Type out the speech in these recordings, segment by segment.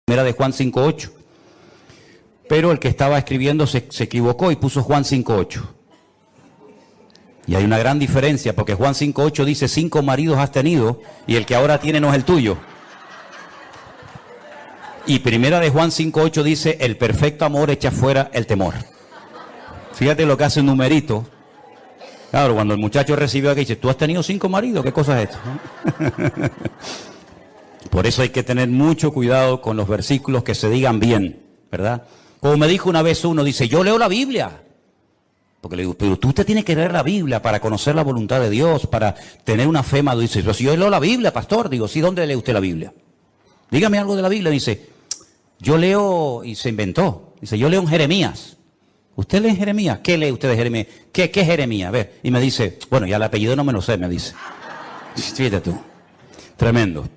Primera de Juan 5:8. Pero el que estaba escribiendo se equivocó y puso Juan 5:8. Y hay una gran diferencia, porque Juan 5:8 dice 5 maridos has tenido y el que ahora tiene no es el tuyo. Y Primera de Juan 5:8 dice el perfecto amor echa fuera el temor. Fíjate lo que hace un numerito. Claro, cuando el muchacho recibió aquí dice, ¿tú has tenido 5 maridos? ¿Qué cosa es esto? Por eso hay que tener mucho cuidado con los versículos que se digan bien, ¿verdad? Como me dijo una vez uno, dice, yo leo la Biblia. Porque le digo, pero tú usted tiene que leer la Biblia para conocer la voluntad de Dios, para tener una fe madura. Dice, pero si yo leo la Biblia, pastor. Digo, sí, ¿dónde lee usted la Biblia? Dígame algo de la Biblia. Dice, yo leo, y se inventó. Dice, yo leo en Jeremías. ¿Usted lee en Jeremías? ¿Qué lee usted de Jeremías? ¿Qué es Jeremías? A ver, y me dice, bueno, ya el apellido no me lo sé, me dice. Fíjate tú. Tremendo.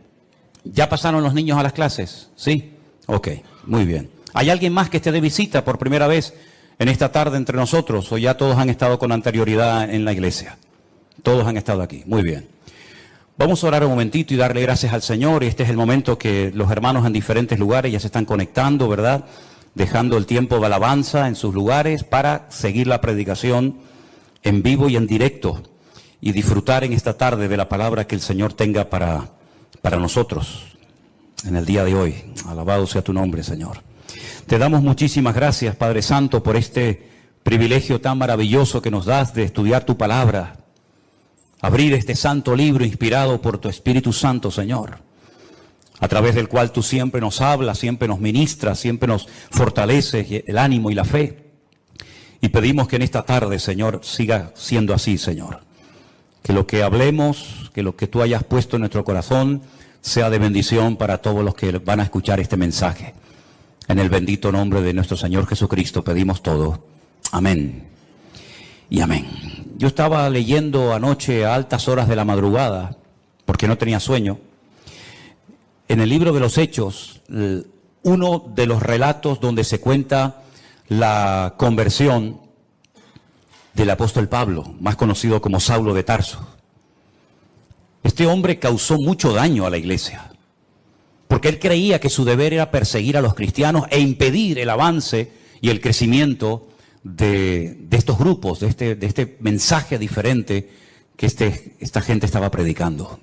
¿Ya pasaron los niños a las clases? ¿Sí? Ok, muy bien. ¿Hay alguien más que esté de visita por primera vez en esta tarde entre nosotros? ¿O ya todos han estado con anterioridad en la iglesia? Todos han estado aquí. Muy bien. Vamos a orar un momentito y darle gracias al Señor. Este es el momento que los hermanos en diferentes lugares ya se están conectando, ¿verdad? Dejando el tiempo de alabanza en sus lugares para seguir la predicación en vivo y en directo y disfrutar en esta tarde de la palabra que el Señor tenga para nosotros en el día de hoy. Alabado sea tu nombre, Señor. Te damos muchísimas gracias, Padre Santo, por este privilegio tan maravilloso que nos das de estudiar tu palabra, abrir este santo libro inspirado por tu Espíritu Santo, Señor, a través del cual tú siempre nos hablas, siempre nos ministras, siempre nos fortaleces el ánimo y la fe. Y pedimos que en esta tarde, Señor, siga siendo así, Señor. Que lo que hablemos, que lo que tú hayas puesto en nuestro corazón sea de bendición para todos los que van a escuchar este mensaje. En el bendito nombre de nuestro Señor Jesucristo pedimos todo. Amén y amén. Yo estaba leyendo anoche a altas horas de la madrugada, porque no tenía sueño, en el libro de los Hechos, uno de los relatos donde se cuenta la conversión del apóstol Pablo, más conocido como Saulo de Tarso. Este hombre causó mucho daño a la iglesia, porque él creía que su deber era perseguir a los cristianos e impedir el avance y el crecimiento de estos grupos, de este mensaje diferente que esta gente estaba predicando.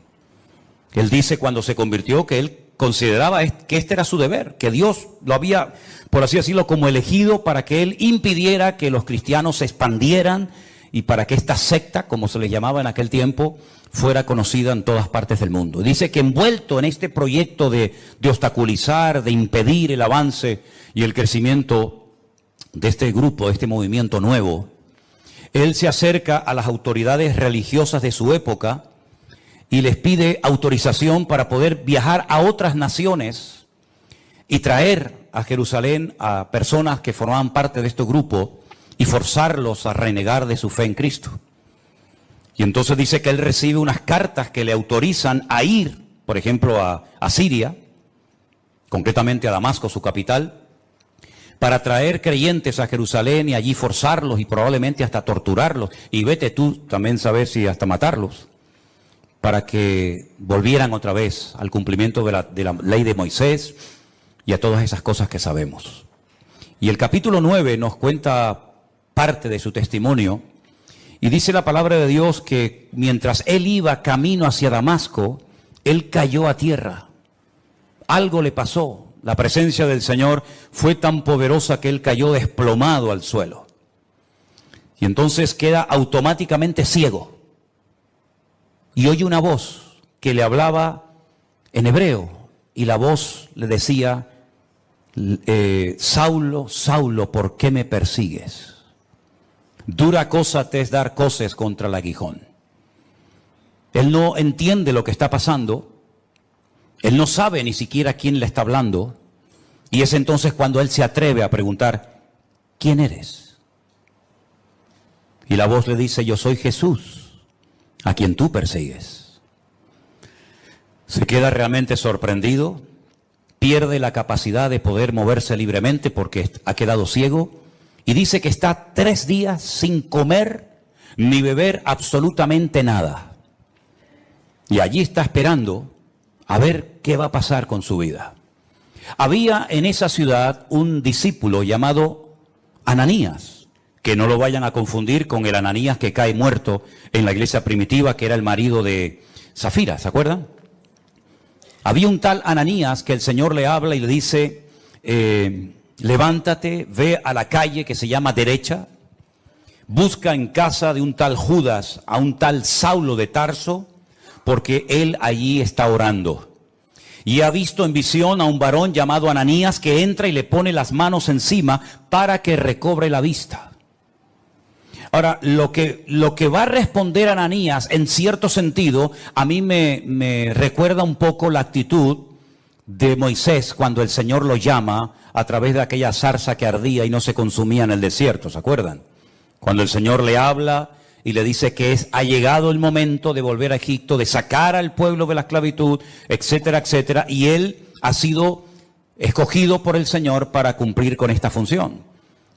Él dice cuando se convirtió que él consideraba que este era su deber, que Dios lo había, por así decirlo, como elegido para que él impidiera que los cristianos se expandieran y para que esta secta, como se les llamaba en aquel tiempo, fuera conocida en todas partes del mundo. Dice que envuelto en este proyecto de obstaculizar, de impedir el avance y el crecimiento de este grupo, de este movimiento nuevo, él se acerca a las autoridades religiosas de su época y les pide autorización para poder viajar a otras naciones y traer a Jerusalén a personas que formaban parte de este grupo y forzarlos a renegar de su fe en Cristo. Y entonces dice que él recibe unas cartas que le autorizan a ir, por ejemplo, a Siria, concretamente a Damasco, su capital, para traer creyentes a Jerusalén y allí forzarlos y probablemente hasta torturarlos. Y vete tú también saber si hasta matarlos, para que volvieran otra vez al cumplimiento de la ley de Moisés y a todas esas cosas que sabemos. Y el capítulo 9 nos cuenta parte de su testimonio y dice la palabra de Dios que mientras él iba camino hacia Damasco, él cayó a tierra. Algo le pasó. La presencia del Señor fue tan poderosa que él cayó desplomado al suelo. Y entonces queda automáticamente ciego. Y oye una voz que le hablaba en hebreo. Y la voz le decía, Saulo, Saulo, ¿por qué me persigues? Dura cosa te es dar coces contra el aguijón. Él no entiende lo que está pasando. Él no sabe ni siquiera quién le está hablando. Y es entonces cuando él se atreve a preguntar, ¿quién eres? Y la voz le dice, yo soy Jesús, a quien tú persigues. Se queda realmente sorprendido, pierde la capacidad de poder moverse libremente porque ha quedado ciego y dice que está 3 días sin comer ni beber absolutamente nada. Y allí está esperando a ver qué va a pasar con su vida. Había en esa ciudad un discípulo llamado Ananías, que no lo vayan a confundir con el Ananías que cae muerto en la iglesia primitiva, que era el marido de Zafira, ¿se acuerdan? Había un tal Ananías que el Señor le habla y le dice, levántate, ve a la calle que se llama Derecha, busca en casa de un tal Judas a un tal Saulo de Tarso, porque él allí está orando. Y ha visto en visión a un varón llamado Ananías que entra y le pone las manos encima para que recobre la vista. Ahora, lo que va a responder Ananías, en cierto sentido, a mí me recuerda un poco la actitud de Moisés cuando el Señor lo llama a través de aquella zarza que ardía y no se consumía en el desierto, ¿se acuerdan? Cuando el Señor le habla y le dice que ha llegado el momento de volver a Egipto, de sacar al pueblo de la esclavitud, etcétera, etcétera, y él ha sido escogido por el Señor para cumplir con esta función.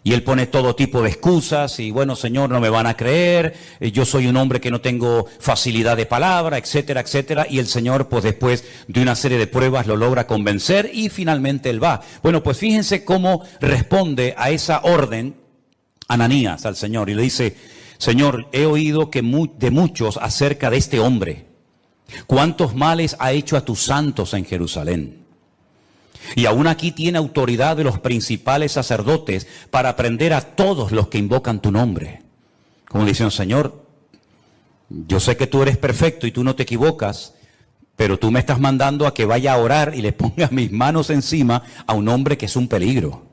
Y él pone todo tipo de excusas y bueno, Señor, no me van a creer, yo soy un hombre que no tengo facilidad de palabra, etcétera, etcétera. Y el Señor, pues después de una serie de pruebas, lo logra convencer y finalmente él va. Bueno, pues fíjense cómo responde a esa orden Ananías al Señor y le dice, Señor, he oído de muchos acerca de este hombre, cuántos males ha hecho a tus santos en Jerusalén. Y aún aquí tiene autoridad de los principales sacerdotes para prender a todos los que invocan tu nombre. Como dicen, Señor, yo sé que tú eres perfecto y tú no te equivocas, pero tú me estás mandando a que vaya a orar y le ponga mis manos encima a un hombre que es un peligro.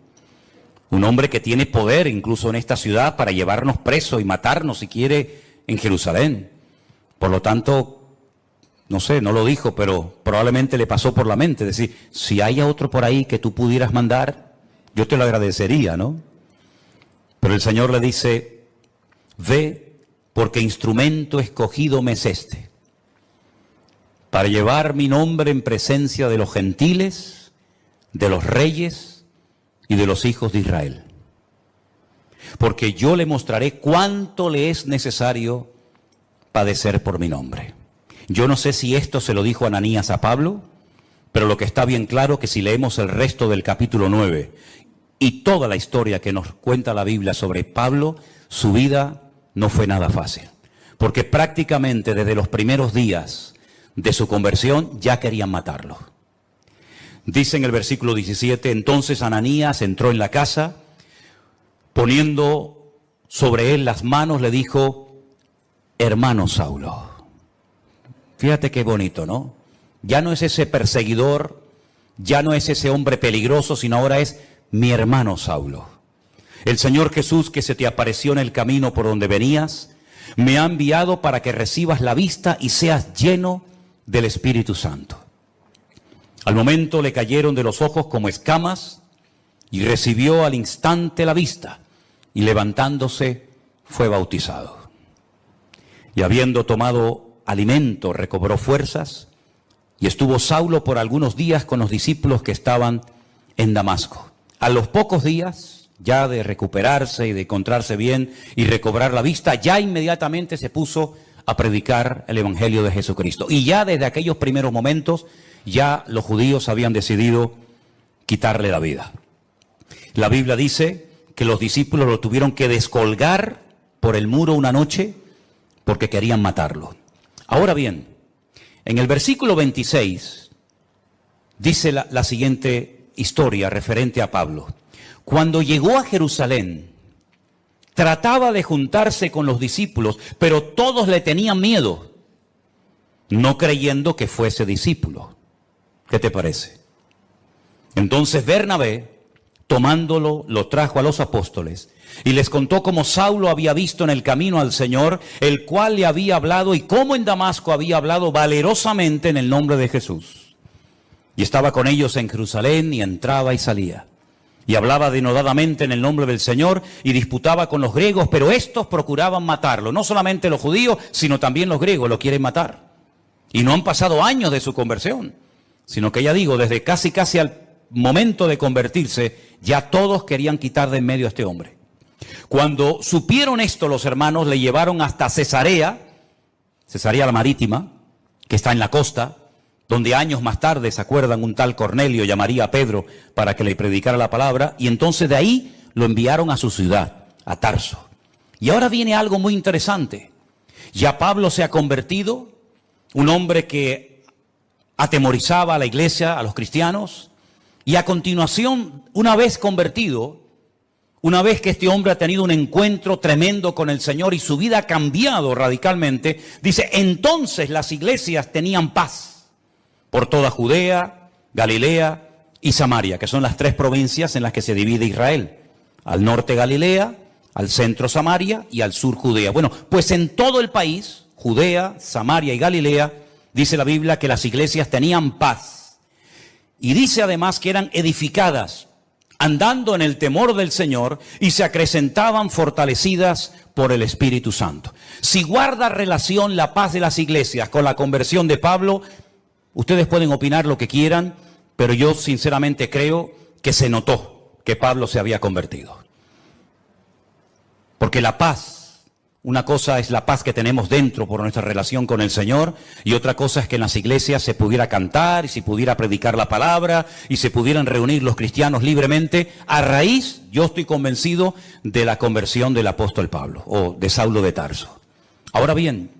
Un hombre que tiene poder incluso en esta ciudad para llevarnos presos y matarnos si quiere en Jerusalén. Por lo tanto, no sé, no lo dijo, pero probablemente le pasó por la mente. Es decir, si hay otro por ahí que tú pudieras mandar, yo te lo agradecería, ¿no? Pero el Señor le dice, ve, porque instrumento escogido me es este, para llevar mi nombre en presencia de los gentiles, de los reyes y de los hijos de Israel. Porque yo le mostraré cuánto le es necesario padecer por mi nombre. Yo no sé si esto se lo dijo Ananías a Pablo, pero lo que está bien claro que si leemos el resto del capítulo 9 y toda la historia que nos cuenta la Biblia sobre Pablo, su vida no fue nada fácil. Porque prácticamente desde los primeros días de su conversión ya querían matarlo. Dice en el versículo 17, entonces Ananías entró en la casa, poniendo sobre él las manos, le dijo, hermano Saulo. Fíjate qué bonito, ¿no? Ya no es ese perseguidor, ya no es ese hombre peligroso, sino ahora es mi hermano Saulo. El Señor Jesús que se te apareció en el camino por donde venías, me ha enviado para que recibas la vista y seas lleno del Espíritu Santo. Al momento le cayeron de los ojos como escamas y recibió al instante la vista y levantándose fue bautizado. Y habiendo tomado alimento recobró fuerzas y estuvo Saulo por algunos días con los discípulos que estaban en Damasco. A los pocos días ya de recuperarse y de encontrarse bien y recobrar la vista, ya inmediatamente se puso a predicar el Evangelio de Jesucristo. Y ya desde aquellos primeros momentos ya los judíos habían decidido quitarle la vida. La Biblia dice que los discípulos lo tuvieron que descolgar por el muro una noche porque querían matarlo. Ahora bien, en el versículo 26 dice la siguiente historia referente a Pablo. Cuando llegó a Jerusalén, trataba de juntarse con los discípulos, pero todos le tenían miedo, no creyendo que fuese discípulo. ¿Qué te parece? Entonces Bernabé, tomándolo, lo trajo a los apóstoles y les contó cómo Saulo había visto en el camino al Señor, el cual le había hablado, y cómo en Damasco había hablado valerosamente en el nombre de Jesús. Y estaba con ellos en Jerusalén y entraba y salía. Y hablaba denodadamente en el nombre del Señor y disputaba con los griegos, pero estos procuraban matarlo. No solamente los judíos, sino también los griegos lo quieren matar. Y no han pasado años de su conversión, sino que ya digo, desde casi al momento de convertirse, ya todos querían quitar de en medio a este hombre. Cuando supieron esto, los hermanos le llevaron hasta Cesarea la Marítima, que está en la costa, donde años más tarde, ¿se acuerdan? Un tal Cornelio llamaría a Pedro para que le predicara la palabra, y entonces de ahí lo enviaron a su ciudad, a Tarso. Y ahora viene algo muy interesante. Ya Pablo se ha convertido, un hombre que atemorizaba a la iglesia, a los cristianos, y a continuación, una vez convertido, una vez que este hombre ha tenido un encuentro tremendo con el Señor y su vida ha cambiado radicalmente, dice, entonces las iglesias tenían paz por toda Judea, Galilea y Samaria, que son las 3 provincias en las que se divide Israel. Al norte Galilea, al centro Samaria y al sur Judea. Bueno, pues en todo el país, Judea, Samaria y Galilea, dice la Biblia que las iglesias tenían paz. Y dice además que eran edificadas, andando en el temor del Señor, y se acrecentaban fortalecidas por el Espíritu Santo. Si guarda relación la paz de las iglesias con la conversión de Pablo, ustedes pueden opinar lo que quieran, pero yo sinceramente creo que se notó que Pablo se había convertido. Porque la paz, una cosa es la paz que tenemos dentro por nuestra relación con el Señor, y otra cosa es que en las iglesias se pudiera cantar, y se pudiera predicar la palabra, y se pudieran reunir los cristianos libremente, a raíz, yo estoy convencido, de la conversión del apóstol Pablo, o de Saulo de Tarso. Ahora bien,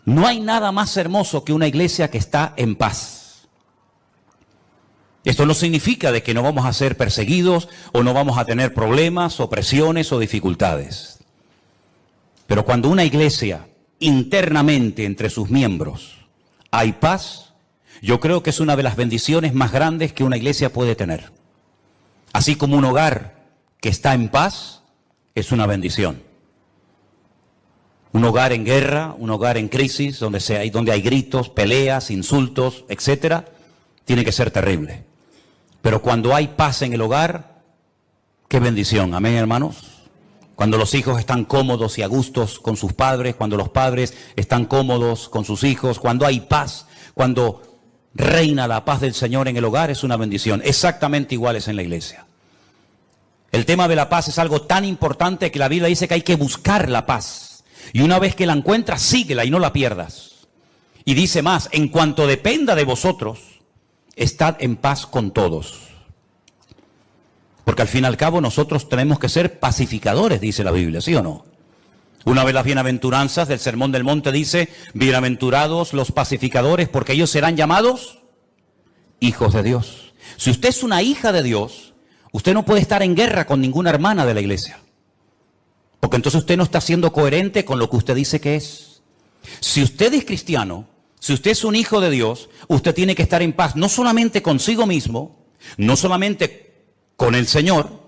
no hay nada más hermoso que una iglesia que está en paz. Esto no significa de que no vamos a ser perseguidos o no vamos a tener problemas o presiones o dificultades. Pero cuando una iglesia internamente entre sus miembros hay paz, yo creo que es una de las bendiciones más grandes que una iglesia puede tener. Así como un hogar que está en paz es una bendición. Un hogar en guerra, un hogar en crisis, donde hay gritos, peleas, insultos, etcétera, tiene que ser terrible. Pero cuando hay paz en el hogar, qué bendición, amén, hermanos. Cuando los hijos están cómodos y a gustos con sus padres, cuando los padres están cómodos con sus hijos, cuando hay paz, cuando reina la paz del Señor en el hogar, es una bendición. Exactamente igual es en la iglesia. El tema de la paz es algo tan importante que la Biblia dice que hay que buscar la paz. Y una vez que la encuentras, síguela y no la pierdas. Y dice más, en cuanto dependa de vosotros, estad en paz con todos. Porque al fin y al cabo nosotros tenemos que ser pacificadores, dice la Biblia, ¿sí o no? Una de las bienaventuranzas del Sermón del Monte dice, bienaventurados los pacificadores, porque ellos serán llamados hijos de Dios. Si usted es una hija de Dios, usted no puede estar en guerra con ninguna hermana de la iglesia. Porque entonces usted no está siendo coherente con lo que usted dice que es. Si usted es cristiano, si usted es un hijo de Dios, usted tiene que estar en paz, no solamente consigo mismo, no solamente con el Señor,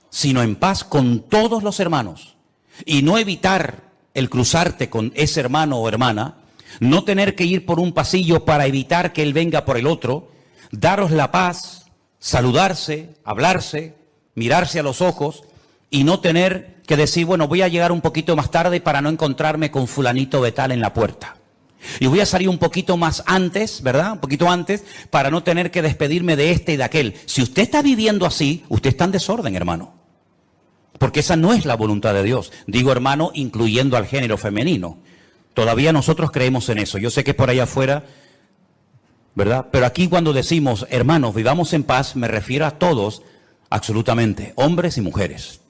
sino en paz con todos los hermanos. Y no evitar el cruzarte con ese hermano o hermana, no tener que ir por un pasillo para evitar que él venga por el otro, daros la paz, saludarse, hablarse, mirarse a los ojos y no tener que decir, bueno, voy a llegar un poquito más tarde para no encontrarme con fulanito de tal en la puerta. Y voy a salir un poquito más antes, ¿verdad? Un poquito antes, para no tener que despedirme de este y de aquel. Si usted está viviendo así, usted está en desorden, hermano. Porque esa no es la voluntad de Dios. Digo, hermano, incluyendo al género femenino. Todavía nosotros creemos en eso. Yo sé que por allá afuera, ¿verdad? Pero aquí cuando decimos, hermanos, vivamos en paz, me refiero a todos, absolutamente, hombres y mujeres.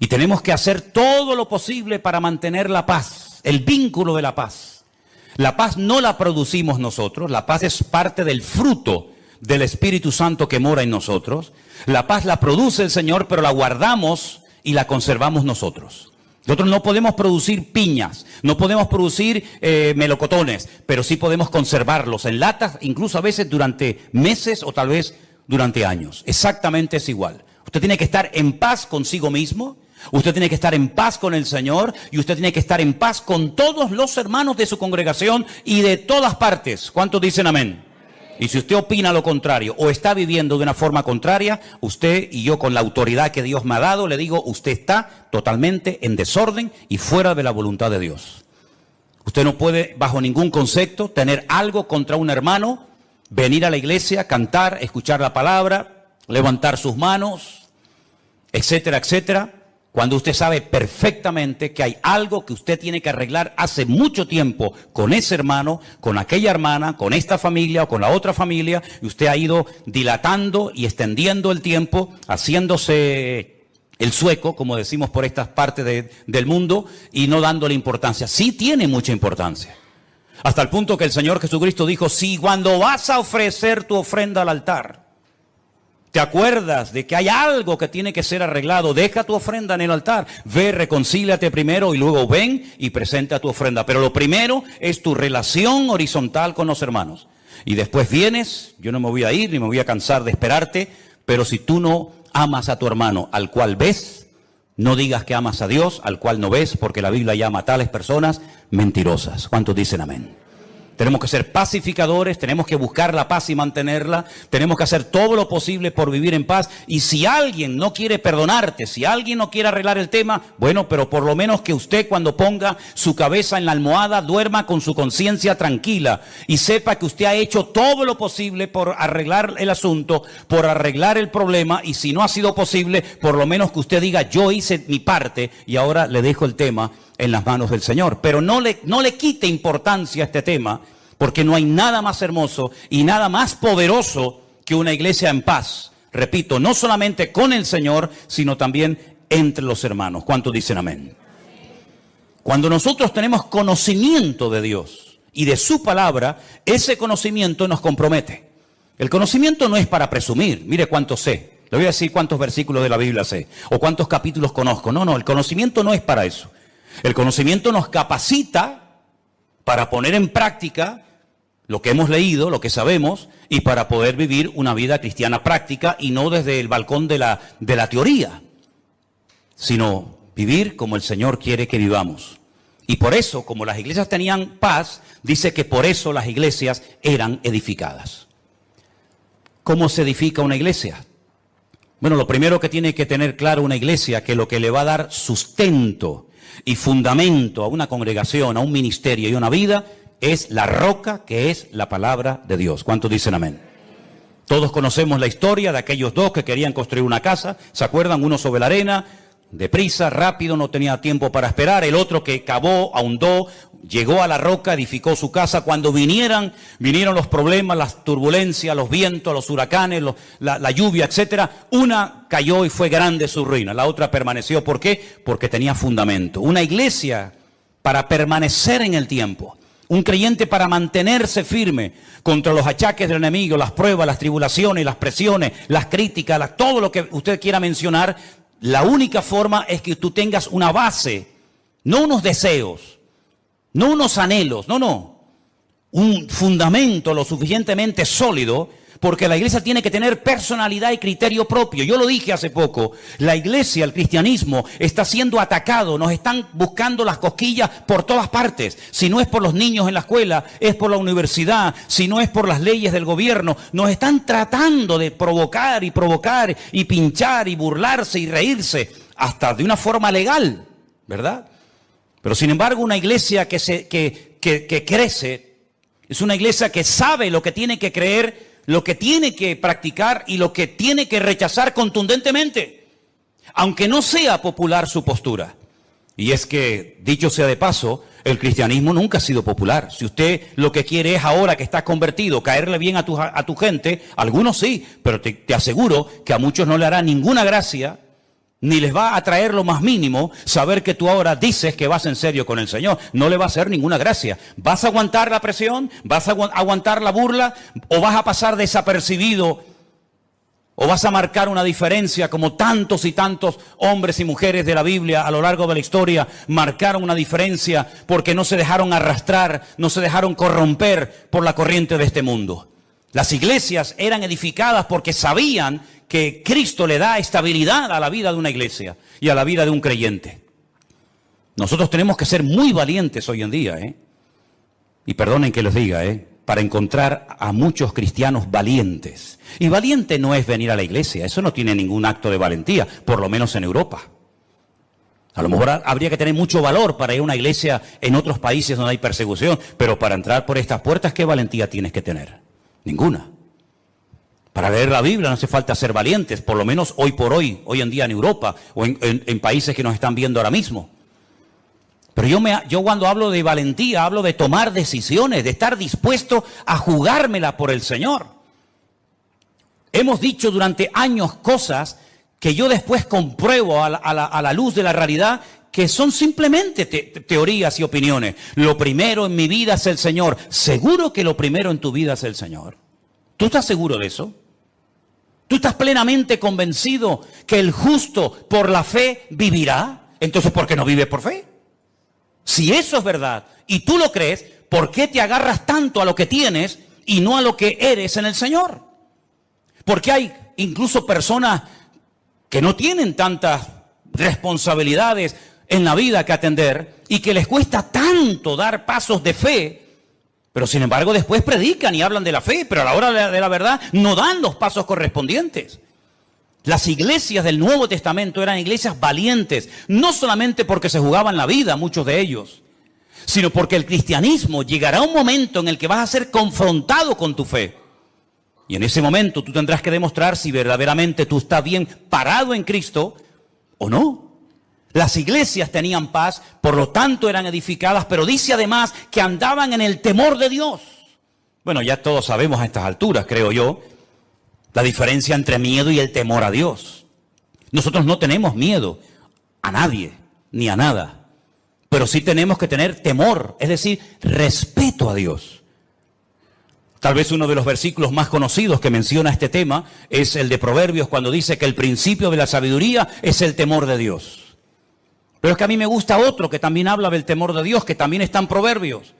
Y tenemos que hacer todo lo posible para mantener la paz, el vínculo de la paz. La paz no la producimos nosotros, la paz es parte del fruto del Espíritu Santo que mora en nosotros. La paz la produce el Señor, pero la guardamos y la conservamos nosotros. Nosotros no podemos producir piñas, no podemos producir melocotones, pero sí podemos conservarlos en latas, incluso a veces durante meses o tal vez durante años. Exactamente es igual. Usted tiene que estar en paz consigo mismo. Usted tiene que estar en paz con el Señor y usted tiene que estar en paz con todos los hermanos de su congregación y de todas partes. ¿Cuántos dicen amén? Y si usted opina lo contrario o está viviendo de una forma contraria, usted y yo con la autoridad que Dios me ha dado, le digo, usted está totalmente en desorden y fuera de la voluntad de Dios. Usted no puede, bajo ningún concepto, tener algo contra un hermano, venir a la iglesia, cantar, escuchar la palabra, levantar sus manos, etcétera, etcétera, Cuando usted sabe perfectamente que hay algo que usted tiene que arreglar hace mucho tiempo con ese hermano, con aquella hermana, con esta familia o con la otra familia, y usted ha ido dilatando y extendiendo el tiempo, haciéndose el sueco, como decimos por estas partes del mundo, y no dándole importancia. Sí tiene mucha importancia. Hasta el punto que el Señor Jesucristo dijo, si cuando vas a ofrecer tu ofrenda al altar, te acuerdas de que hay algo que tiene que ser arreglado, deja tu ofrenda en el altar, ve, reconcíliate primero y luego ven y presenta tu ofrenda. Pero lo primero es tu relación horizontal con los hermanos. Y después vienes, yo no me voy a ir ni me voy a cansar de esperarte, pero si tú no amas a tu hermano al cual ves, no digas que amas a Dios al cual no ves, porque la Biblia llama a tales personas mentirosas. ¿Cuántos dicen amén? Tenemos que ser pacificadores, tenemos que buscar la paz y mantenerla, tenemos que hacer todo lo posible por vivir en paz. Y si alguien no quiere perdonarte, si alguien no quiere arreglar el tema, bueno, pero por lo menos que usted cuando ponga su cabeza en la almohada duerma con su conciencia tranquila y sepa que usted ha hecho todo lo posible por arreglar el asunto, por arreglar el problema, y si no ha sido posible, por lo menos que usted diga, yo hice mi parte y ahora le dejo el tema en las manos del Señor. Pero no le quite importancia a este tema, porque no hay nada más hermoso y nada más poderoso que una iglesia en paz. Repito, no solamente con el Señor, sino también entre los hermanos. ¿Cuántos dicen amén? Cuando nosotros tenemos conocimiento de Dios y de su palabra, ese conocimiento nos compromete. El conocimiento no es para presumir, mire cuánto sé. Le voy a decir cuántos versículos de la Biblia sé o cuántos capítulos conozco. No, el conocimiento no es para eso. El conocimiento nos capacita para poner en práctica lo que hemos leído, lo que sabemos, y para poder vivir una vida cristiana práctica y no desde el balcón de la teoría, sino vivir como el Señor quiere que vivamos. Y por eso, como las iglesias tenían paz, dice que por eso las iglesias eran edificadas. ¿Cómo se edifica una iglesia? Bueno, lo primero que tiene que tener claro una iglesia, que lo que le va a dar sustento y fundamento a una congregación, a un ministerio y a una vida, es la roca que es la palabra de Dios. ¿Cuántos dicen amén? Todos conocemos la historia de aquellos dos que querían construir una casa. ¿Se acuerdan? Uno sobre la arena, deprisa, rápido, no tenía tiempo para esperar. El otro que cavó, ahondó, llegó a la roca, edificó su casa. Cuando vinieron los problemas, las turbulencias, los vientos, los huracanes, la lluvia, etcétera, una cayó y fue grande su ruina. La otra permaneció. ¿Por qué? Porque tenía fundamento. Una iglesia para permanecer en el tiempo. Un creyente para mantenerse firme contra los achaques del enemigo, las pruebas, las tribulaciones, las presiones, las críticas, todo lo que usted quiera mencionar. La única forma es que tú tengas una base, no unos deseos, no unos anhelos, no. Un fundamento lo suficientemente sólido, porque la iglesia tiene que tener personalidad y criterio propio. Yo lo dije hace poco, la iglesia, el cristianismo, está siendo atacado, nos están buscando las cosquillas por todas partes. Si no es por los niños en la escuela, es por la universidad, si no es por las leyes del gobierno, nos están tratando de provocar y pinchar y burlarse y reírse, hasta de una forma legal, ¿verdad? Pero sin embargo, una iglesia que crece, es una iglesia que sabe lo que tiene que creer, lo que tiene que practicar y lo que tiene que rechazar contundentemente, aunque no sea popular su postura. Y es que, dicho sea de paso, el cristianismo nunca ha sido popular. Si usted lo que quiere es ahora que está convertido, caerle bien a tu gente, algunos sí, pero te aseguro que a muchos no le hará ninguna gracia, ni les va a traer lo más mínimo saber que tú ahora dices que vas en serio con el Señor. No le va a hacer ninguna gracia. ¿Vas a aguantar la presión? ¿Vas a aguantar la burla? ¿O vas a pasar desapercibido? ¿O vas a marcar una diferencia como tantos y tantos hombres y mujeres de la Biblia a lo largo de la historia marcaron una diferencia porque no se dejaron arrastrar, no se dejaron corromper por la corriente de este mundo? Las iglesias eran edificadas porque sabían que Cristo le da estabilidad a la vida de una iglesia y a la vida de un creyente. Nosotros tenemos que ser muy valientes hoy en día, y perdonen que les diga, para encontrar a muchos cristianos valientes. Y valiente no es venir a la iglesia, eso no tiene ningún acto de valentía, por lo menos en Europa. A lo mejor habría que tener mucho valor para ir a una iglesia en otros países donde hay persecución, pero para entrar por estas puertas, ¿qué valentía tienes que tener? Ninguna. Para leer la Biblia no hace falta ser valientes, por lo menos hoy por hoy, hoy en día en Europa o en países que nos están viendo ahora mismo. Pero yo cuando hablo de valentía, hablo de tomar decisiones, de estar dispuesto a jugármela por el Señor. Hemos dicho durante años cosas que yo después compruebo a la luz de la realidad, que son simplemente teorías y opiniones. Lo primero en mi vida es el Señor. ¿Seguro que lo primero en tu vida es el Señor? ¿Tú estás seguro de eso? ¿Tú estás plenamente convencido que el justo por la fe vivirá? Entonces, ¿por qué no vives por fe? Si eso es verdad y tú lo crees, ¿por qué te agarras tanto a lo que tienes y no a lo que eres en el Señor? Porque hay incluso personas que no tienen tantas responsabilidades en la vida que atender y que les cuesta tanto dar pasos de fe, pero sin embargo después predican y hablan de la fe, pero a la hora de la verdad no dan los pasos correspondientes. Las iglesias del Nuevo Testamento eran iglesias valientes, no solamente porque se jugaban la vida, muchos de ellos, sino porque el cristianismo llegará un momento en el que vas a ser confrontado con tu fe. Y en ese momento tú tendrás que demostrar si verdaderamente tú estás bien parado en Cristo o no. Las iglesias tenían paz, por lo tanto eran edificadas, pero dice además que andaban en el temor de Dios. Bueno, ya todos sabemos a estas alturas, creo yo, la diferencia entre miedo y el temor a Dios. Nosotros no tenemos miedo a nadie, ni a nada, pero sí tenemos que tener temor, es decir, respeto a Dios. Tal vez uno de los versículos más conocidos que menciona este tema es el de Proverbios, cuando dice que el principio de la sabiduría es el temor de Dios. Pero es que a mí me gusta otro que también habla del temor de Dios, que también está en Proverbios,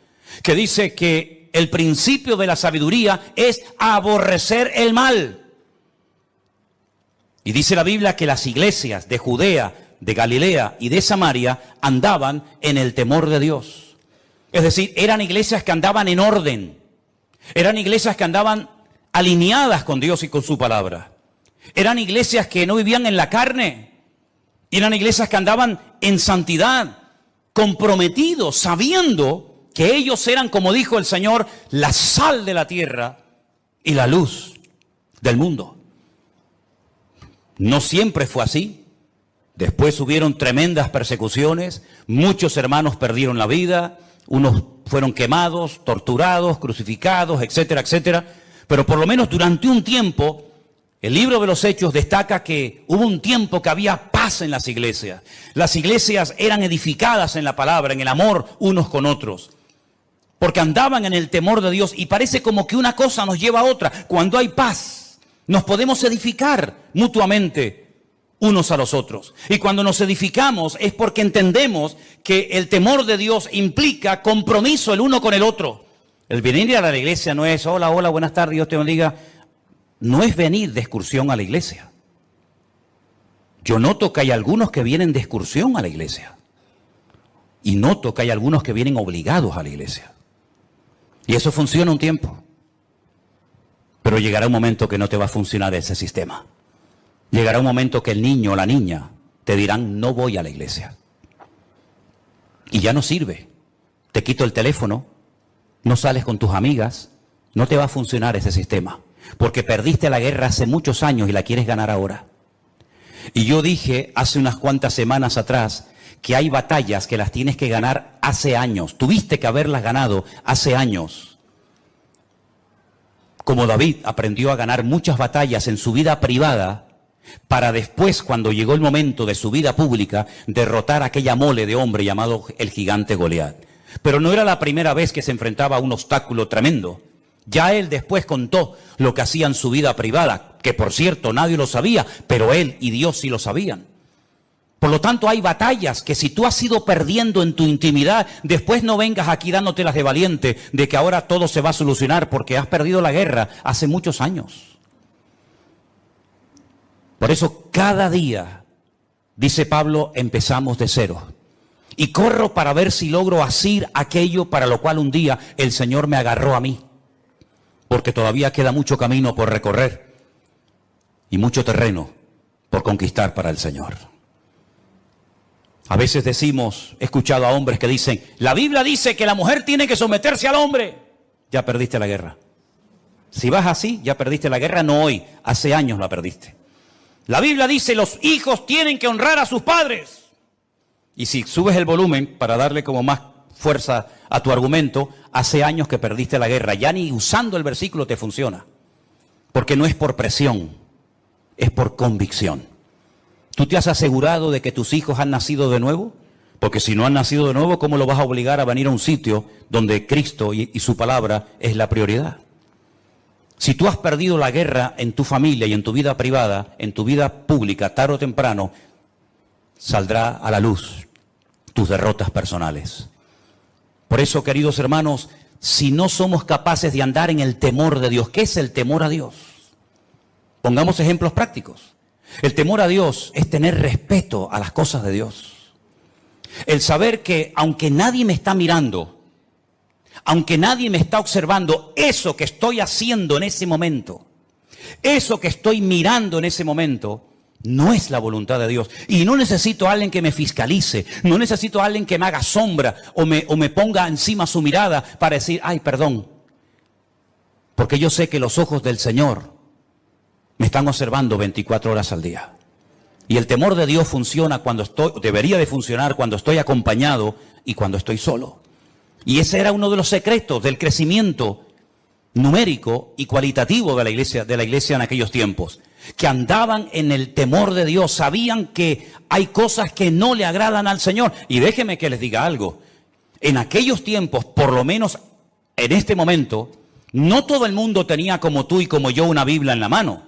que dice que el principio de la sabiduría es aborrecer el mal. Y dice la Biblia que las iglesias de Judea, de Galilea y de Samaria andaban en el temor de Dios. Es decir, eran iglesias que andaban en orden. Eran iglesias que andaban alineadas con Dios y con su palabra. Eran iglesias que no vivían en la carne. Eran iglesias que andaban en santidad, comprometidos, sabiendo que ellos eran, como dijo el Señor, la sal de la tierra y la luz del mundo. No siempre fue así. Después hubieron tremendas persecuciones, muchos hermanos perdieron la vida, unos fueron quemados, torturados, crucificados, etcétera, etcétera. Pero por lo menos durante un tiempo, el libro de los Hechos destaca que hubo un tiempo que había paz en las iglesias. Las iglesias eran edificadas en la palabra, en el amor unos con otros, porque andaban en el temor de Dios, y parece como que una cosa nos lleva a otra. Cuando hay paz, nos podemos edificar mutuamente unos a los otros. Y cuando nos edificamos es porque entendemos que el temor de Dios implica compromiso el uno con el otro. El venir a la iglesia no es, hola, hola, buenas tardes, Dios te bendiga. No es venir de excursión a la iglesia. Yo noto que hay algunos que vienen de excursión a la iglesia. Y noto que hay algunos que vienen obligados a la iglesia. Y eso funciona un tiempo. Pero llegará un momento que no te va a funcionar ese sistema. Llegará un momento que el niño o la niña te dirán, no voy a la iglesia. Y ya no sirve. Te quito el teléfono, no sales con tus amigas, no te va a funcionar ese sistema. Porque perdiste la guerra hace muchos años y la quieres ganar ahora. Y yo dije hace unas cuantas semanas atrás que hay batallas que las tienes que ganar hace años. Tuviste que haberlas ganado hace años. Como David aprendió a ganar muchas batallas en su vida privada, para después, cuando llegó el momento de su vida pública, derrotar a aquella mole de hombre llamado el gigante Goliat. Pero no era la primera vez que se enfrentaba a un obstáculo tremendo. Ya él después contó lo que hacía en su vida privada, que por cierto nadie lo sabía, pero él y Dios sí lo sabían. Por lo tanto, hay batallas que si tú has ido perdiendo en tu intimidad, después no vengas aquí dándotelas de valiente, de que ahora todo se va a solucionar porque has perdido la guerra hace muchos años. Por eso cada día, dice Pablo, empezamos de cero. Y corro para ver si logro asir aquello para lo cual un día el Señor me agarró a mí. Porque todavía queda mucho camino por recorrer y mucho terreno por conquistar para el Señor. A veces decimos, he escuchado a hombres que dicen, la Biblia dice que la mujer tiene que someterse al hombre. Ya perdiste la guerra. Si vas así, ya perdiste la guerra, no hoy, hace años la perdiste. La Biblia dice, los hijos tienen que honrar a sus padres. Y si subes el volumen para darle como más fuerza a tu argumento, hace años que perdiste la guerra. Ya ni usando el versículo te funciona. Porque no es por presión, es por convicción. ¿Tú te has asegurado de que tus hijos han nacido de nuevo? Porque si no han nacido de nuevo, ¿cómo lo vas a obligar a venir a un sitio donde Cristo y su palabra es la prioridad? Si tú has perdido la guerra en tu familia y en tu vida privada, en tu vida pública, tarde o temprano, saldrá a la luz tus derrotas personales. Por eso, queridos hermanos, si no somos capaces de andar en el temor de Dios, ¿qué es el temor a Dios? Pongamos ejemplos prácticos. El temor a Dios es tener respeto a las cosas de Dios. El saber que aunque nadie me está mirando, aunque nadie me está observando, eso que estoy haciendo en ese momento, eso que estoy mirando en ese momento, no es la voluntad de Dios. Y no necesito a alguien que me fiscalice, no necesito a alguien que me haga sombra o me ponga encima su mirada para decir, ay, perdón. Porque yo sé que los ojos del Señor me están observando 24 horas al día. Y el temor de Dios funciona debería de funcionar cuando estoy acompañado y cuando estoy solo. Y ese era uno de los secretos del crecimiento numérico y cualitativo de la iglesia en aquellos tiempos. Que andaban en el temor de Dios, sabían que hay cosas que no le agradan al Señor. Y déjenme que les diga algo. En aquellos tiempos, por lo menos en este momento, no todo el mundo tenía como tú y como yo una Biblia en la mano.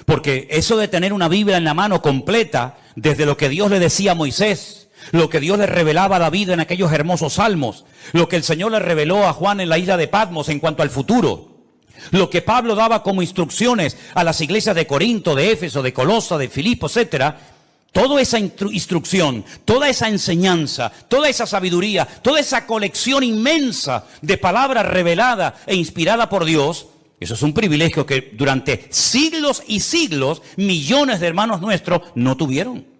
Porque eso de tener una Biblia en la mano completa, desde lo que Dios le decía a Moisés, lo que Dios le revelaba a David en aquellos hermosos salmos, lo que el Señor le reveló a Juan en la isla de Patmos en cuanto al futuro, lo que Pablo daba como instrucciones a las iglesias de Corinto, de Éfeso, de Colosa, de Filipo, etcétera, toda esa instrucción, toda esa enseñanza, toda esa sabiduría, toda esa colección inmensa de palabras reveladas e inspirada por Dios, eso es un privilegio que durante siglos y siglos millones de hermanos nuestros no tuvieron.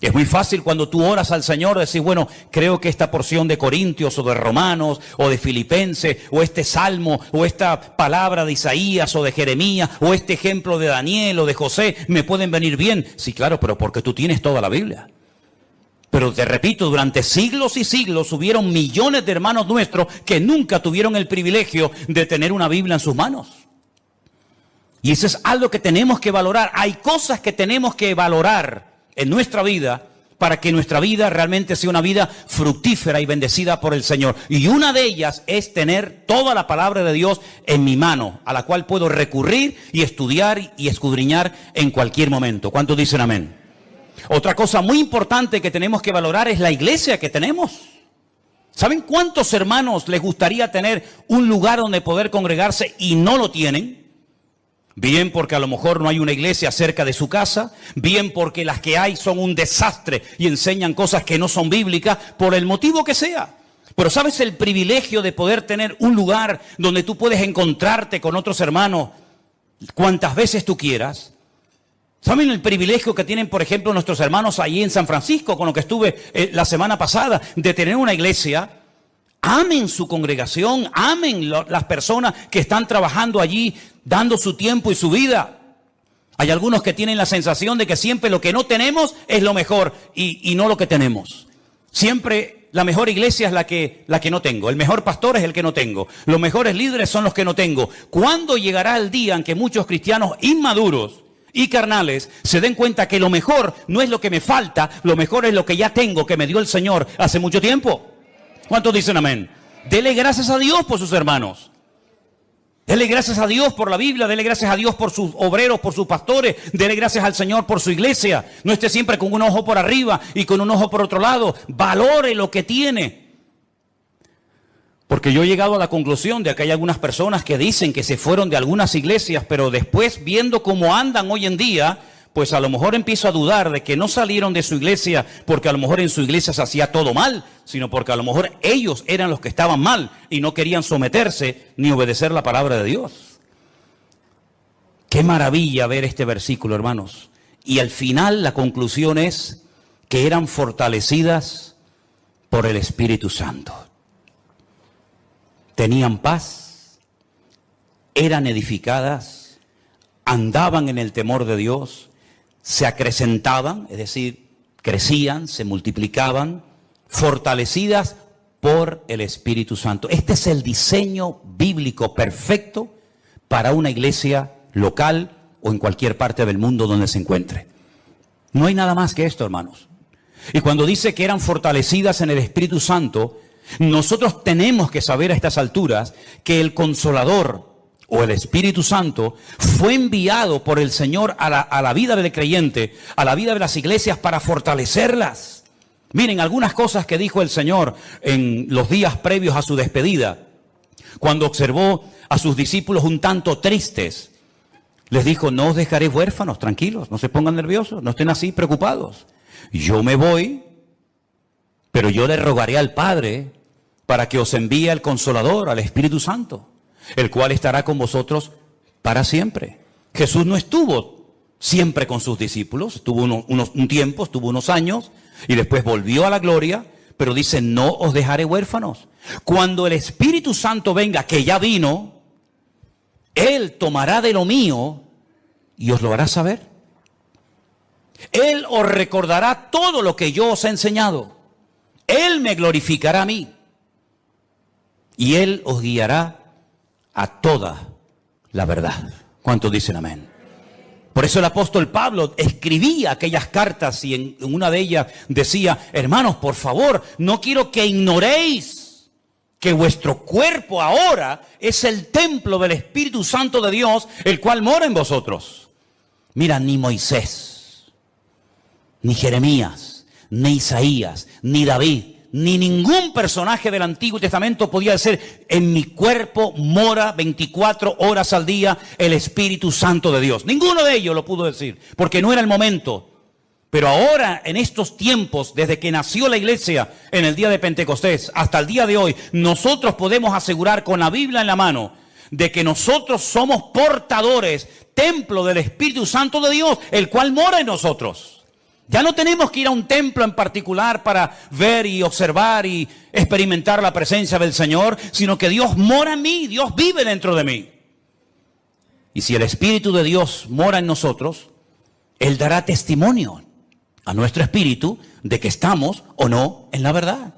Es muy fácil cuando tú oras al Señor decir, bueno, creo que esta porción de Corintios o de Romanos o de Filipenses o este salmo o esta palabra de Isaías o de Jeremías o este ejemplo de Daniel o de José me pueden venir bien. Sí, claro, pero porque tú tienes toda la Biblia. Pero te repito, durante siglos y siglos hubieron millones de hermanos nuestros que nunca tuvieron el privilegio de tener una Biblia en sus manos. Y eso es algo que tenemos que valorar. Hay cosas que tenemos que valorar en nuestra vida para que nuestra vida realmente sea una vida fructífera y bendecida por el Señor. Y una de ellas es tener toda la palabra de Dios en mi mano, a la cual puedo recurrir y estudiar y escudriñar en cualquier momento. ¿Cuántos dicen amén? Otra cosa muy importante que tenemos que valorar es la iglesia que tenemos. ¿Saben cuántos hermanos les gustaría tener un lugar donde poder congregarse y no lo tienen? Bien porque a lo mejor no hay una iglesia cerca de su casa, bien porque las que hay son un desastre y enseñan cosas que no son bíblicas, por el motivo que sea. Pero ¿sabes el privilegio de poder tener un lugar donde tú puedes encontrarte con otros hermanos cuantas veces tú quieras? ¿Saben el privilegio que tienen, por ejemplo, nuestros hermanos allí en San Francisco, con lo que estuve la semana pasada, de tener una iglesia? Amen su congregación, amen las personas que están trabajando allí, dando su tiempo y su vida. Hay algunos que tienen la sensación de que siempre lo que no tenemos es lo mejor y no lo que tenemos. Siempre la mejor iglesia es la que no tengo, el mejor pastor es el que no tengo, los mejores líderes son los que no tengo. ¿Cuándo llegará el día en que muchos cristianos inmaduros y carnales se den cuenta que lo mejor no es lo que me falta, lo mejor es lo que ya tengo, que me dio el Señor hace mucho tiempo? ¿Cuántos dicen amén? Dele gracias a Dios por sus hermanos. Dele gracias a Dios por la Biblia, dele gracias a Dios por sus obreros, por sus pastores, dele gracias al Señor por su iglesia. No esté siempre con un ojo por arriba y con un ojo por otro lado. Valore lo que tiene. Porque yo he llegado a la conclusión de que hay algunas personas que dicen que se fueron de algunas iglesias, pero después viendo cómo andan hoy en día, pues a lo mejor empiezo a dudar de que no salieron de su iglesia porque a lo mejor en su iglesia se hacía todo mal, sino porque a lo mejor ellos eran los que estaban mal y no querían someterse ni obedecer la palabra de Dios. Qué maravilla ver este versículo, hermanos. Y al final la conclusión es que eran fortalecidas por el Espíritu Santo. Tenían paz, eran edificadas, andaban en el temor de Dios, se acrecentaban, es decir, crecían, se multiplicaban, fortalecidas por el Espíritu Santo. Este es el diseño bíblico perfecto para una iglesia local o en cualquier parte del mundo donde se encuentre. No hay nada más que esto, hermanos. Y cuando dice que eran fortalecidas en el Espíritu Santo, nosotros tenemos que saber a estas alturas que el Consolador o el Espíritu Santo fue enviado por el Señor a la vida del creyente, a la vida de las iglesias para fortalecerlas. Miren, algunas cosas que dijo el Señor en los días previos a su despedida, cuando observó a sus discípulos un tanto tristes. Les dijo, no os dejaré huérfanos, tranquilos, no se pongan nerviosos, no estén así preocupados. Yo me voy, pero yo le rogaré al Padre para que os envíe al Consolador, al Espíritu Santo, el cual estará con vosotros para siempre. Jesús no estuvo siempre con sus discípulos, estuvo un tiempo, estuvo unos años, y después volvió a la gloria, pero dice, no os dejaré huérfanos. Cuando el Espíritu Santo venga, que ya vino, Él tomará de lo mío y os lo hará saber. Él os recordará todo lo que yo os he enseñado. Él me glorificará a mí. Y Él os guiará a toda la verdad. ¿Cuántos dicen amén? Por eso el apóstol Pablo escribía aquellas cartas y en una de ellas decía, hermanos, por favor, no quiero que ignoréis que vuestro cuerpo ahora es el templo del Espíritu Santo de Dios, el cual mora en vosotros. Mira, ni Moisés, ni Jeremías, ni Isaías, ni David, ni ningún personaje del Antiguo Testamento podía decir, en mi cuerpo mora 24 horas al día el Espíritu Santo de Dios. Ninguno de ellos lo pudo decir, porque no era el momento. Pero ahora, en estos tiempos, desde que nació la iglesia en el día de Pentecostés hasta el día de hoy, nosotros podemos asegurar con la Biblia en la mano de que nosotros somos portadores, templo del Espíritu Santo de Dios, el cual mora en nosotros. Ya no tenemos que ir a un templo en particular para ver y observar y experimentar la presencia del Señor, sino que Dios mora en mí, Dios vive dentro de mí. Y si el Espíritu de Dios mora en nosotros, Él dará testimonio a nuestro espíritu de que estamos o no en la verdad.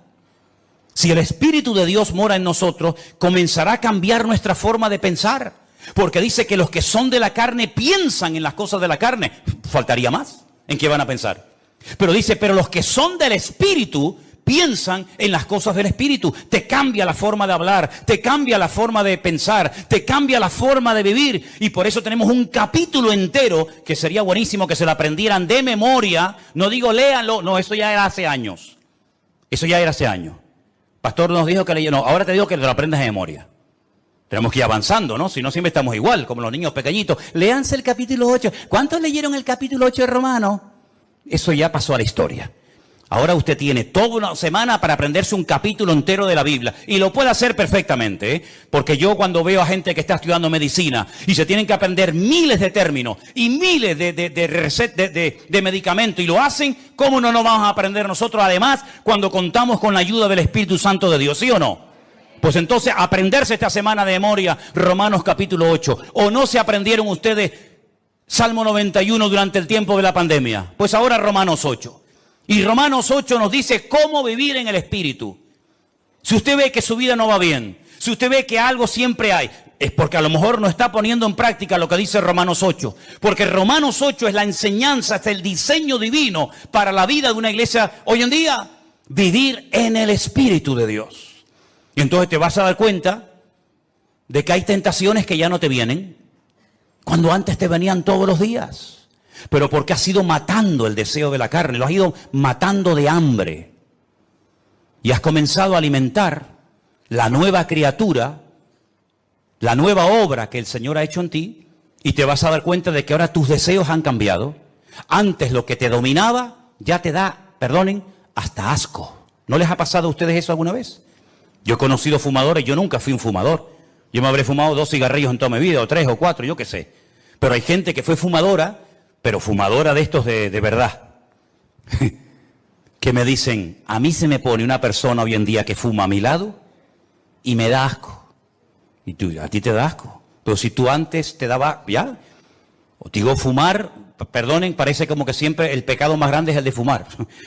Si el Espíritu de Dios mora en nosotros, comenzará a cambiar nuestra forma de pensar. Porque dice que los que son de la carne piensan en las cosas de la carne. Faltaría más. ¿En qué van a pensar? Pero dice, pero los que son del Espíritu piensan en las cosas del Espíritu. Te cambia la forma de hablar, te cambia la forma de pensar, te cambia la forma de vivir. Y por eso tenemos un capítulo entero que sería buenísimo que se lo aprendieran de memoria. No digo léanlo, no, eso ya era hace años. Eso ya era hace años. Pastor nos dijo que no, ahora te digo que lo aprendas de memoria. Tenemos que ir avanzando, ¿no? Si no, siempre estamos igual, como los niños pequeñitos. Léanse el capítulo 8. ¿Cuántos leyeron el capítulo 8 de Romanos? Eso ya pasó a la historia. Ahora usted tiene toda una semana para aprenderse un capítulo entero de la Biblia. Y lo puede hacer perfectamente, ¿eh? Porque yo cuando veo a gente que está estudiando medicina y se tienen que aprender miles de términos y miles de medicamentos y lo hacen, ¿cómo no nos vamos a aprender nosotros? Además, cuando contamos con la ayuda del Espíritu Santo de Dios, ¿sí o no? Pues entonces, aprenderse esta semana de memoria Romanos capítulo 8. ¿O no se aprendieron ustedes Salmo 91 durante el tiempo de la pandemia? Pues ahora Romanos 8. Y Romanos 8 nos dice cómo vivir en el Espíritu. Si usted ve que su vida no va bien, si usted ve que algo siempre hay, es porque a lo mejor no está poniendo en práctica lo que dice Romanos 8. Porque Romanos 8 es la enseñanza, es el diseño divino para la vida de una iglesia hoy en día. Vivir en el Espíritu de Dios. Y entonces te vas a dar cuenta de que hay tentaciones que ya no te vienen, cuando antes te venían todos los días. Pero porque has ido matando el deseo de la carne, lo has ido matando de hambre. Y has comenzado a alimentar la nueva criatura, la nueva obra que el Señor ha hecho en ti, y te vas a dar cuenta de que ahora tus deseos han cambiado. Antes lo que te dominaba ya te da, perdonen, hasta asco. ¿No les ha pasado a ustedes eso alguna vez? Yo he conocido fumadores, yo nunca fui un fumador. Yo me habré fumado 2 cigarrillos en toda mi vida, o 3 o 4, yo qué sé. Pero hay gente que fue fumadora, pero fumadora de estos de verdad. Que me dicen, a mí se me pone una persona hoy en día que fuma a mi lado y me da asco. Y tú, a ti te da asco. Pero si tú antes te daba, ya, o digo fumar, perdonen, parece como que siempre el pecado más grande es el de fumar.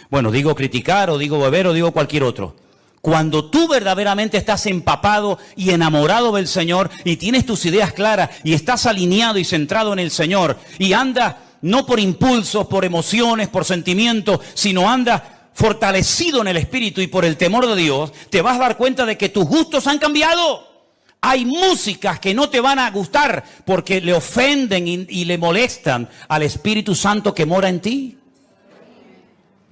Bueno, digo criticar, o digo beber, o digo cualquier otro. Cuando tú verdaderamente estás empapado y enamorado del Señor y tienes tus ideas claras y estás alineado y centrado en el Señor y andas no por impulsos, por emociones, por sentimientos, sino andas fortalecido en el Espíritu y por el temor de Dios, te vas a dar cuenta de que tus gustos han cambiado. Hay músicas que no te van a gustar porque le ofenden y le molestan al Espíritu Santo que mora en ti.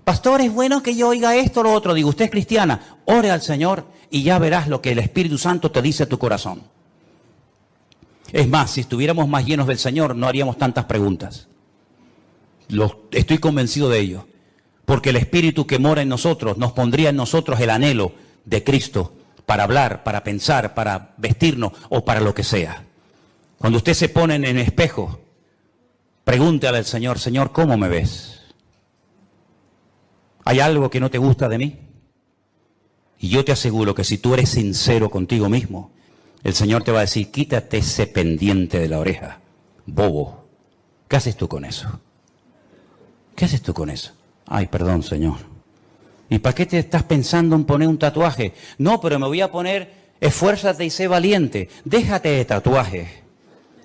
Pastor, es bueno que yo oiga esto o lo otro. Digo, usted es cristiana, ore al Señor y ya verás lo que el Espíritu Santo te dice a tu corazón. Es más, si estuviéramos más llenos del Señor, no haríamos tantas preguntas. Estoy convencido de ello. Porque el Espíritu que mora en nosotros nos pondría en nosotros el anhelo de Cristo para hablar, para pensar, para vestirnos o para lo que sea. Cuando usted se pone en el espejo, pregúntale al Señor, Señor, ¿cómo me ves? ¿Hay algo que no te gusta de mí? Y yo te aseguro que si tú eres sincero contigo mismo, el Señor te va a decir, quítate ese pendiente de la oreja, bobo. ¿Qué haces tú con eso? ¿Qué haces tú con eso? Ay, perdón, Señor. ¿Y para qué te estás pensando en poner un tatuaje? No, pero me voy a poner, esfuérzate y sé valiente. Déjate de tatuaje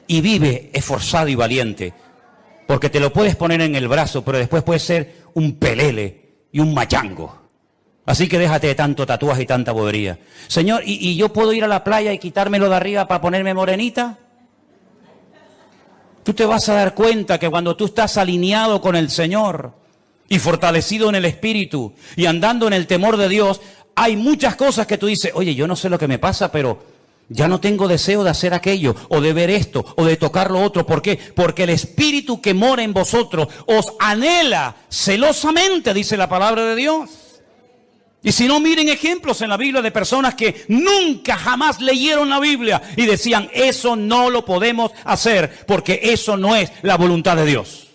y vive esforzado y valiente. Porque te lo puedes poner en el brazo, pero después puedes ser un pelele y un machango. Así que déjate de tanto tatuaje y tanta bobería. Señor, ¿y yo puedo ir a la playa y quitármelo de arriba para ponerme morenita? Tú te vas a dar cuenta que cuando tú estás alineado con el Señor y fortalecido en el Espíritu y andando en el temor de Dios, hay muchas cosas que tú dices, oye, yo no sé lo que me pasa, pero ya no tengo deseo de hacer aquello, o de ver esto, o de tocar lo otro. ¿Por qué? Porque el Espíritu que mora en vosotros os anhela celosamente, dice la palabra de Dios. Y si no, miren ejemplos en la Biblia de personas que nunca jamás leyeron la Biblia y decían, eso no lo podemos hacer, porque eso no es la voluntad de Dios.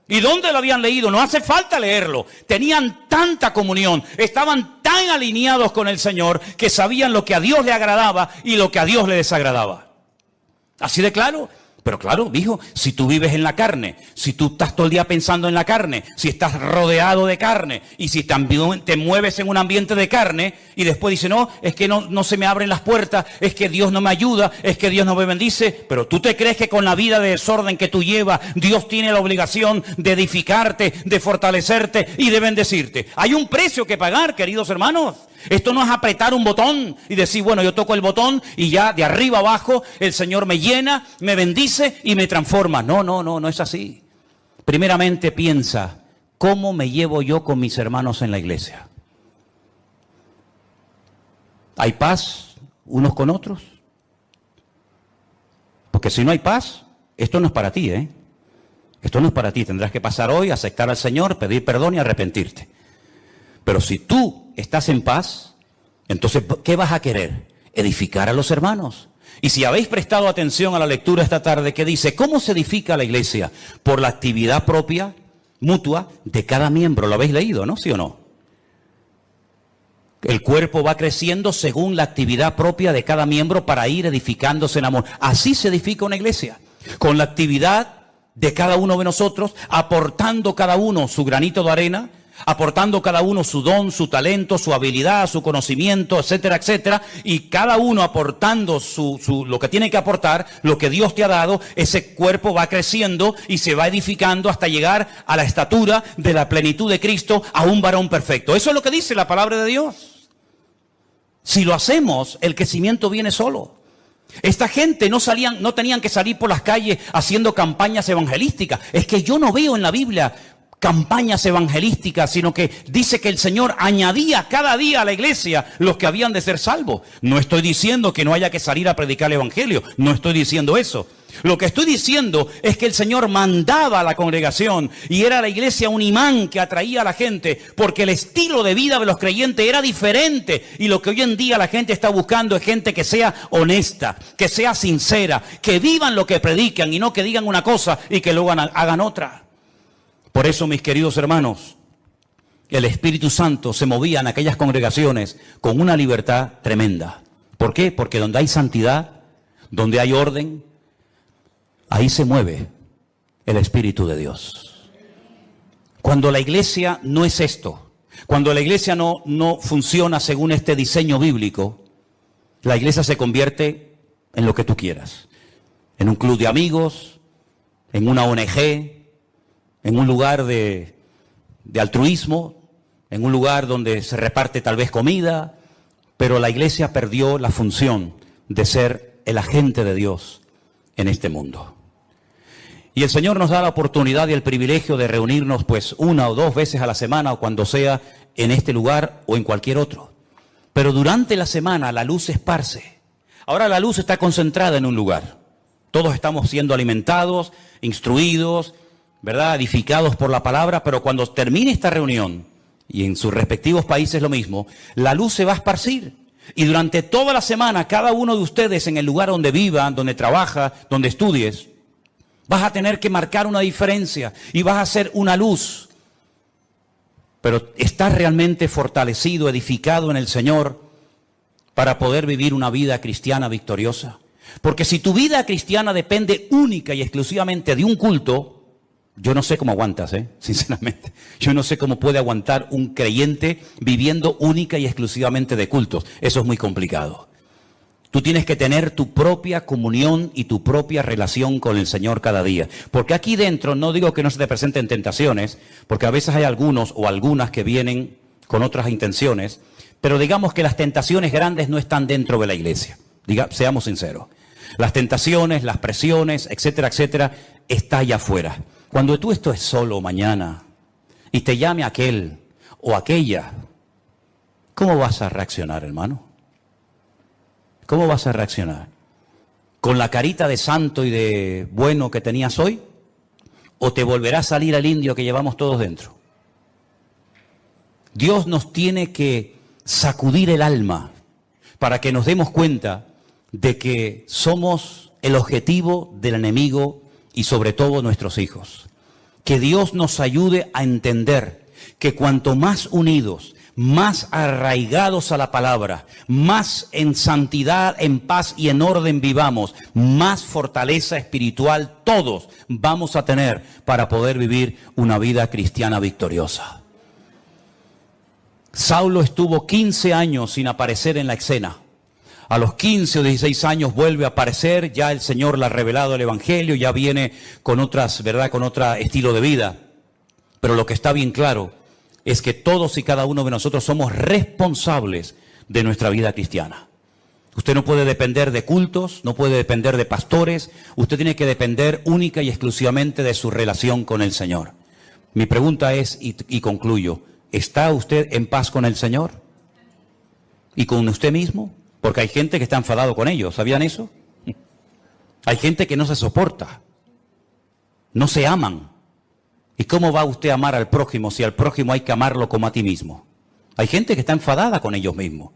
¿Y dónde lo habían leído? No hace falta leerlo. Tenían tanta comunión, estaban tan alineados con el Señor que sabían lo que a Dios le agradaba y lo que a Dios le desagradaba. Así de claro. Pero claro, hijo, si tú vives en la carne, si tú estás todo el día pensando en la carne, si estás rodeado de carne y si también te mueves en un ambiente de carne y después dices, no, es que no se me abren las puertas, es que Dios no me ayuda, es que Dios no me bendice, pero tú te crees que con la vida de desorden que tú llevas, Dios tiene la obligación de edificarte, de fortalecerte y de bendecirte. Hay un precio que pagar, queridos hermanos. Esto no es apretar un botón y decir, bueno, yo toco el botón y ya de arriba abajo el Señor me llena, me bendice y me transforma. No es así. Primeramente piensa, ¿cómo me llevo yo con mis hermanos en la iglesia? ¿Hay paz unos con otros? Porque si no hay paz, esto no es para ti, ¿eh? Esto no es para ti. Tendrás que pasar hoy, aceptar al Señor, pedir perdón y arrepentirte. Pero si tú estás en paz, entonces, ¿qué vas a querer? Edificar a los hermanos. Y si habéis prestado atención a la lectura esta tarde que dice, ¿cómo se edifica la iglesia? Por la actividad propia, mutua, de cada miembro. ¿Lo habéis leído, no? ¿Sí o no? El cuerpo va creciendo según la actividad propia de cada miembro para ir edificándose en amor. Así se edifica una iglesia. Con la actividad de cada uno de nosotros, aportando cada uno su granito de arena, aportando cada uno su don, su talento, su habilidad, su conocimiento, etcétera, etcétera, y cada uno aportando lo que tiene que aportar, lo que Dios te ha dado, ese cuerpo va creciendo y se va edificando hasta llegar a la estatura de la plenitud de Cristo, a un varón perfecto. Eso es lo que dice la palabra de Dios. Si lo hacemos, el crecimiento viene solo. Esta gente no tenían que salir por las calles haciendo campañas evangelísticas. Es que yo no veo en la Biblia campañas evangelísticas, sino que dice que el Señor añadía cada día a la iglesia los que habían de ser salvos. No estoy diciendo que no haya que salir a predicar el evangelio, no estoy diciendo eso. Lo que estoy diciendo es que el Señor mandaba a la congregación y era la iglesia un imán que atraía a la gente, porque el estilo de vida de los creyentes era diferente, y lo que hoy en día la gente está buscando es gente que sea honesta, que sea sincera, que vivan lo que predican y no que digan una cosa y que luego hagan otra. Por eso, mis queridos hermanos, el Espíritu Santo se movía en aquellas congregaciones con una libertad tremenda. ¿Por qué? Porque donde hay santidad, donde hay orden, ahí se mueve el Espíritu de Dios. Cuando la iglesia no es esto, cuando la iglesia no funciona según este diseño bíblico, la iglesia se convierte en lo que tú quieras. En un club de amigos, en una ONG, en un lugar de altruismo, en un lugar donde se reparte tal vez comida, pero la iglesia perdió la función de ser el agente de Dios en este mundo. Y el Señor nos da la oportunidad y el privilegio de reunirnos pues 1 o 2 veces a la semana o cuando sea en este lugar o en cualquier otro. Pero durante la semana la luz se esparce. Ahora la luz está concentrada en un lugar. Todos estamos siendo alimentados, instruidos, ¿verdad? Edificados por la palabra, pero cuando termine esta reunión, y en sus respectivos países lo mismo, la luz se va a esparcir. Y durante toda la semana, cada uno de ustedes en el lugar donde vivan, donde trabaja, donde estudies, vas a tener que marcar una diferencia y vas a ser una luz. Pero estás realmente fortalecido, edificado en el Señor para poder vivir una vida cristiana victoriosa. Porque si tu vida cristiana depende única y exclusivamente de un culto, yo no sé cómo aguantas, sinceramente. Yo no sé cómo puede aguantar un creyente viviendo única y exclusivamente de cultos. Eso es muy complicado. Tú tienes que tener tu propia comunión y tu propia relación con el Señor cada día. Porque aquí dentro, no digo que no se te presenten tentaciones, porque a veces hay algunos o algunas que vienen con otras intenciones, pero digamos que las tentaciones grandes no están dentro de la iglesia. Seamos sinceros. Las tentaciones, las presiones, etcétera, etcétera, está allá afuera. Cuando tú estés solo mañana y te llame aquel o aquella, ¿cómo vas a reaccionar, hermano? ¿Cómo vas a reaccionar? ¿Con la carita de santo y de bueno que tenías hoy? ¿O te volverá a salir el indio que llevamos todos dentro? Dios nos tiene que sacudir el alma para que nos demos cuenta de que somos el objetivo del enemigo y sobre todo nuestros hijos. Que Dios nos ayude a entender que cuanto más unidos, más arraigados a la palabra, más en santidad, en paz y en orden vivamos, más fortaleza espiritual todos vamos a tener para poder vivir una vida cristiana victoriosa. Saulo estuvo 15 años sin aparecer en la escena. A los 15 o 16 años vuelve a aparecer, ya el Señor le ha revelado el Evangelio, ya viene con otras, ¿verdad?, con otro estilo de vida. Pero lo que está bien claro es que todos y cada uno de nosotros somos responsables de nuestra vida cristiana. Usted no puede depender de cultos, no puede depender de pastores, usted tiene que depender única y exclusivamente de su relación con el Señor. Mi pregunta es, y concluyo, ¿está usted en paz con el Señor? ¿Y con usted mismo? Porque hay gente que está enfadado con ellos, ¿sabían eso? Hay gente que no se soporta, no se aman. ¿Y cómo va usted a amar al prójimo si al prójimo hay que amarlo como a ti mismo? Hay gente que está enfadada con ellos mismos.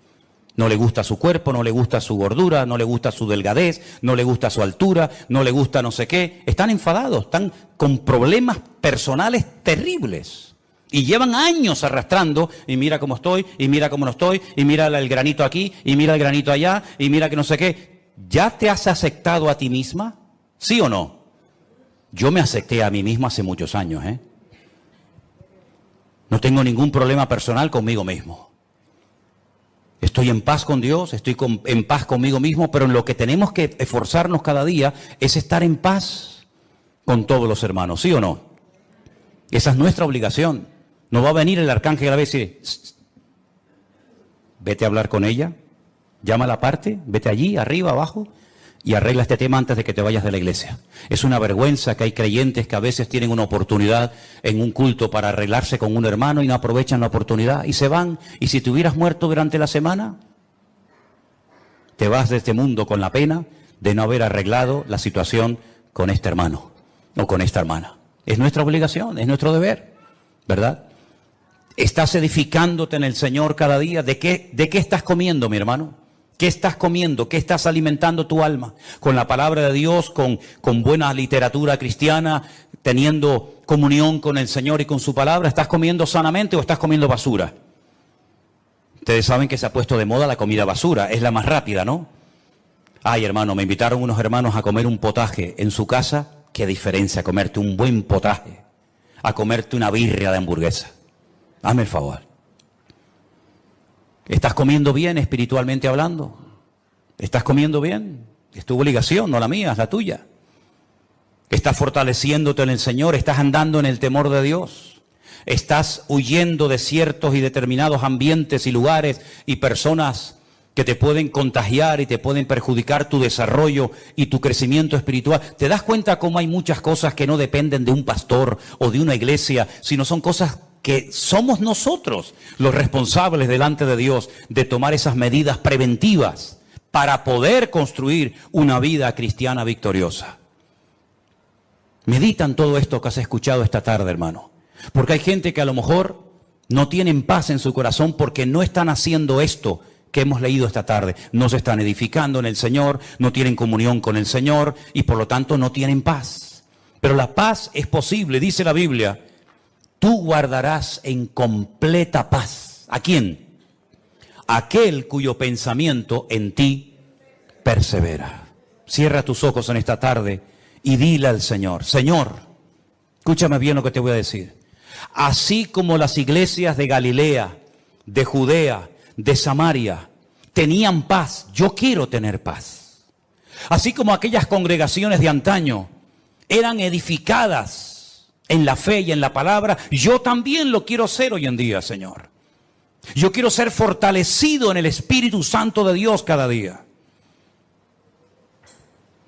No le gusta su cuerpo, no le gusta su gordura, no le gusta su delgadez, no le gusta su altura, no le gusta no sé qué. Están enfadados, están con problemas personales terribles. Y llevan años arrastrando, y mira cómo estoy, y mira cómo no estoy, y mira el granito aquí, y mira el granito allá, y mira que no sé qué. ¿Ya te has aceptado a ti misma? ¿Sí o no? Yo me acepté a mí mismo hace muchos años, No tengo ningún problema personal conmigo mismo. Estoy en paz con Dios, estoy en paz conmigo mismo, pero en lo que tenemos que esforzarnos cada día es estar en paz con todos los hermanos, ¿sí o no? Esa es nuestra obligación. No va a venir el arcángel a decir, vete a hablar con ella, llámala aparte, vete allí, arriba, abajo, y arregla este tema antes de que te vayas de la iglesia. Es una vergüenza que hay creyentes que a veces tienen una oportunidad en un culto para arreglarse con un hermano y no aprovechan la oportunidad y se van. Y si te hubieras muerto durante la semana, te vas de este mundo con la pena de no haber arreglado la situación con este hermano o con esta hermana. Es nuestra obligación, es nuestro deber, ¿verdad? ¿Estás edificándote en el Señor cada día? ¿De qué estás comiendo, mi hermano? ¿Qué estás comiendo? ¿Qué estás alimentando tu alma? ¿Con la palabra de Dios, con buena literatura cristiana, teniendo comunión con el Señor y con su palabra? ¿Estás comiendo sanamente o estás comiendo basura? Ustedes saben que se ha puesto de moda la comida basura, es la más rápida, ¿no? Ay, hermano, me invitaron unos hermanos a comer un potaje en su casa. Qué diferencia comerte un buen potaje a comerte una birria de hamburguesa. Hazme el favor. ¿Estás comiendo bien espiritualmente hablando? ¿Estás comiendo bien? Es tu obligación, no la mía, es la tuya. ¿Estás fortaleciéndote en el Señor? ¿Estás andando en el temor de Dios? ¿Estás huyendo de ciertos y determinados ambientes y lugares y personas que te pueden contagiar y te pueden perjudicar tu desarrollo y tu crecimiento espiritual? ¿Te das cuenta cómo hay muchas cosas que no dependen de un pastor o de una iglesia, sino son cosas que somos nosotros los responsables delante de Dios de tomar esas medidas preventivas para poder construir una vida cristiana victoriosa? Medita en todo esto que has escuchado esta tarde, hermano. Porque hay gente que a lo mejor no tienen paz en su corazón porque no están haciendo esto que hemos leído esta tarde. No se están edificando en el Señor, no tienen comunión con el Señor y por lo tanto no tienen paz. Pero la paz es posible, dice la Biblia. Tú guardarás en completa paz. ¿A quién? Aquel cuyo pensamiento en ti persevera. Cierra tus ojos en esta tarde y dile al Señor: Señor, escúchame bien lo que te voy a decir. Así como las iglesias de Galilea, de Judea, de Samaria tenían paz, yo quiero tener paz. Así como aquellas congregaciones de antaño eran edificadas en la fe y en la palabra, yo también lo quiero ser hoy en día, Señor. Yo quiero ser fortalecido en el Espíritu Santo de Dios cada día.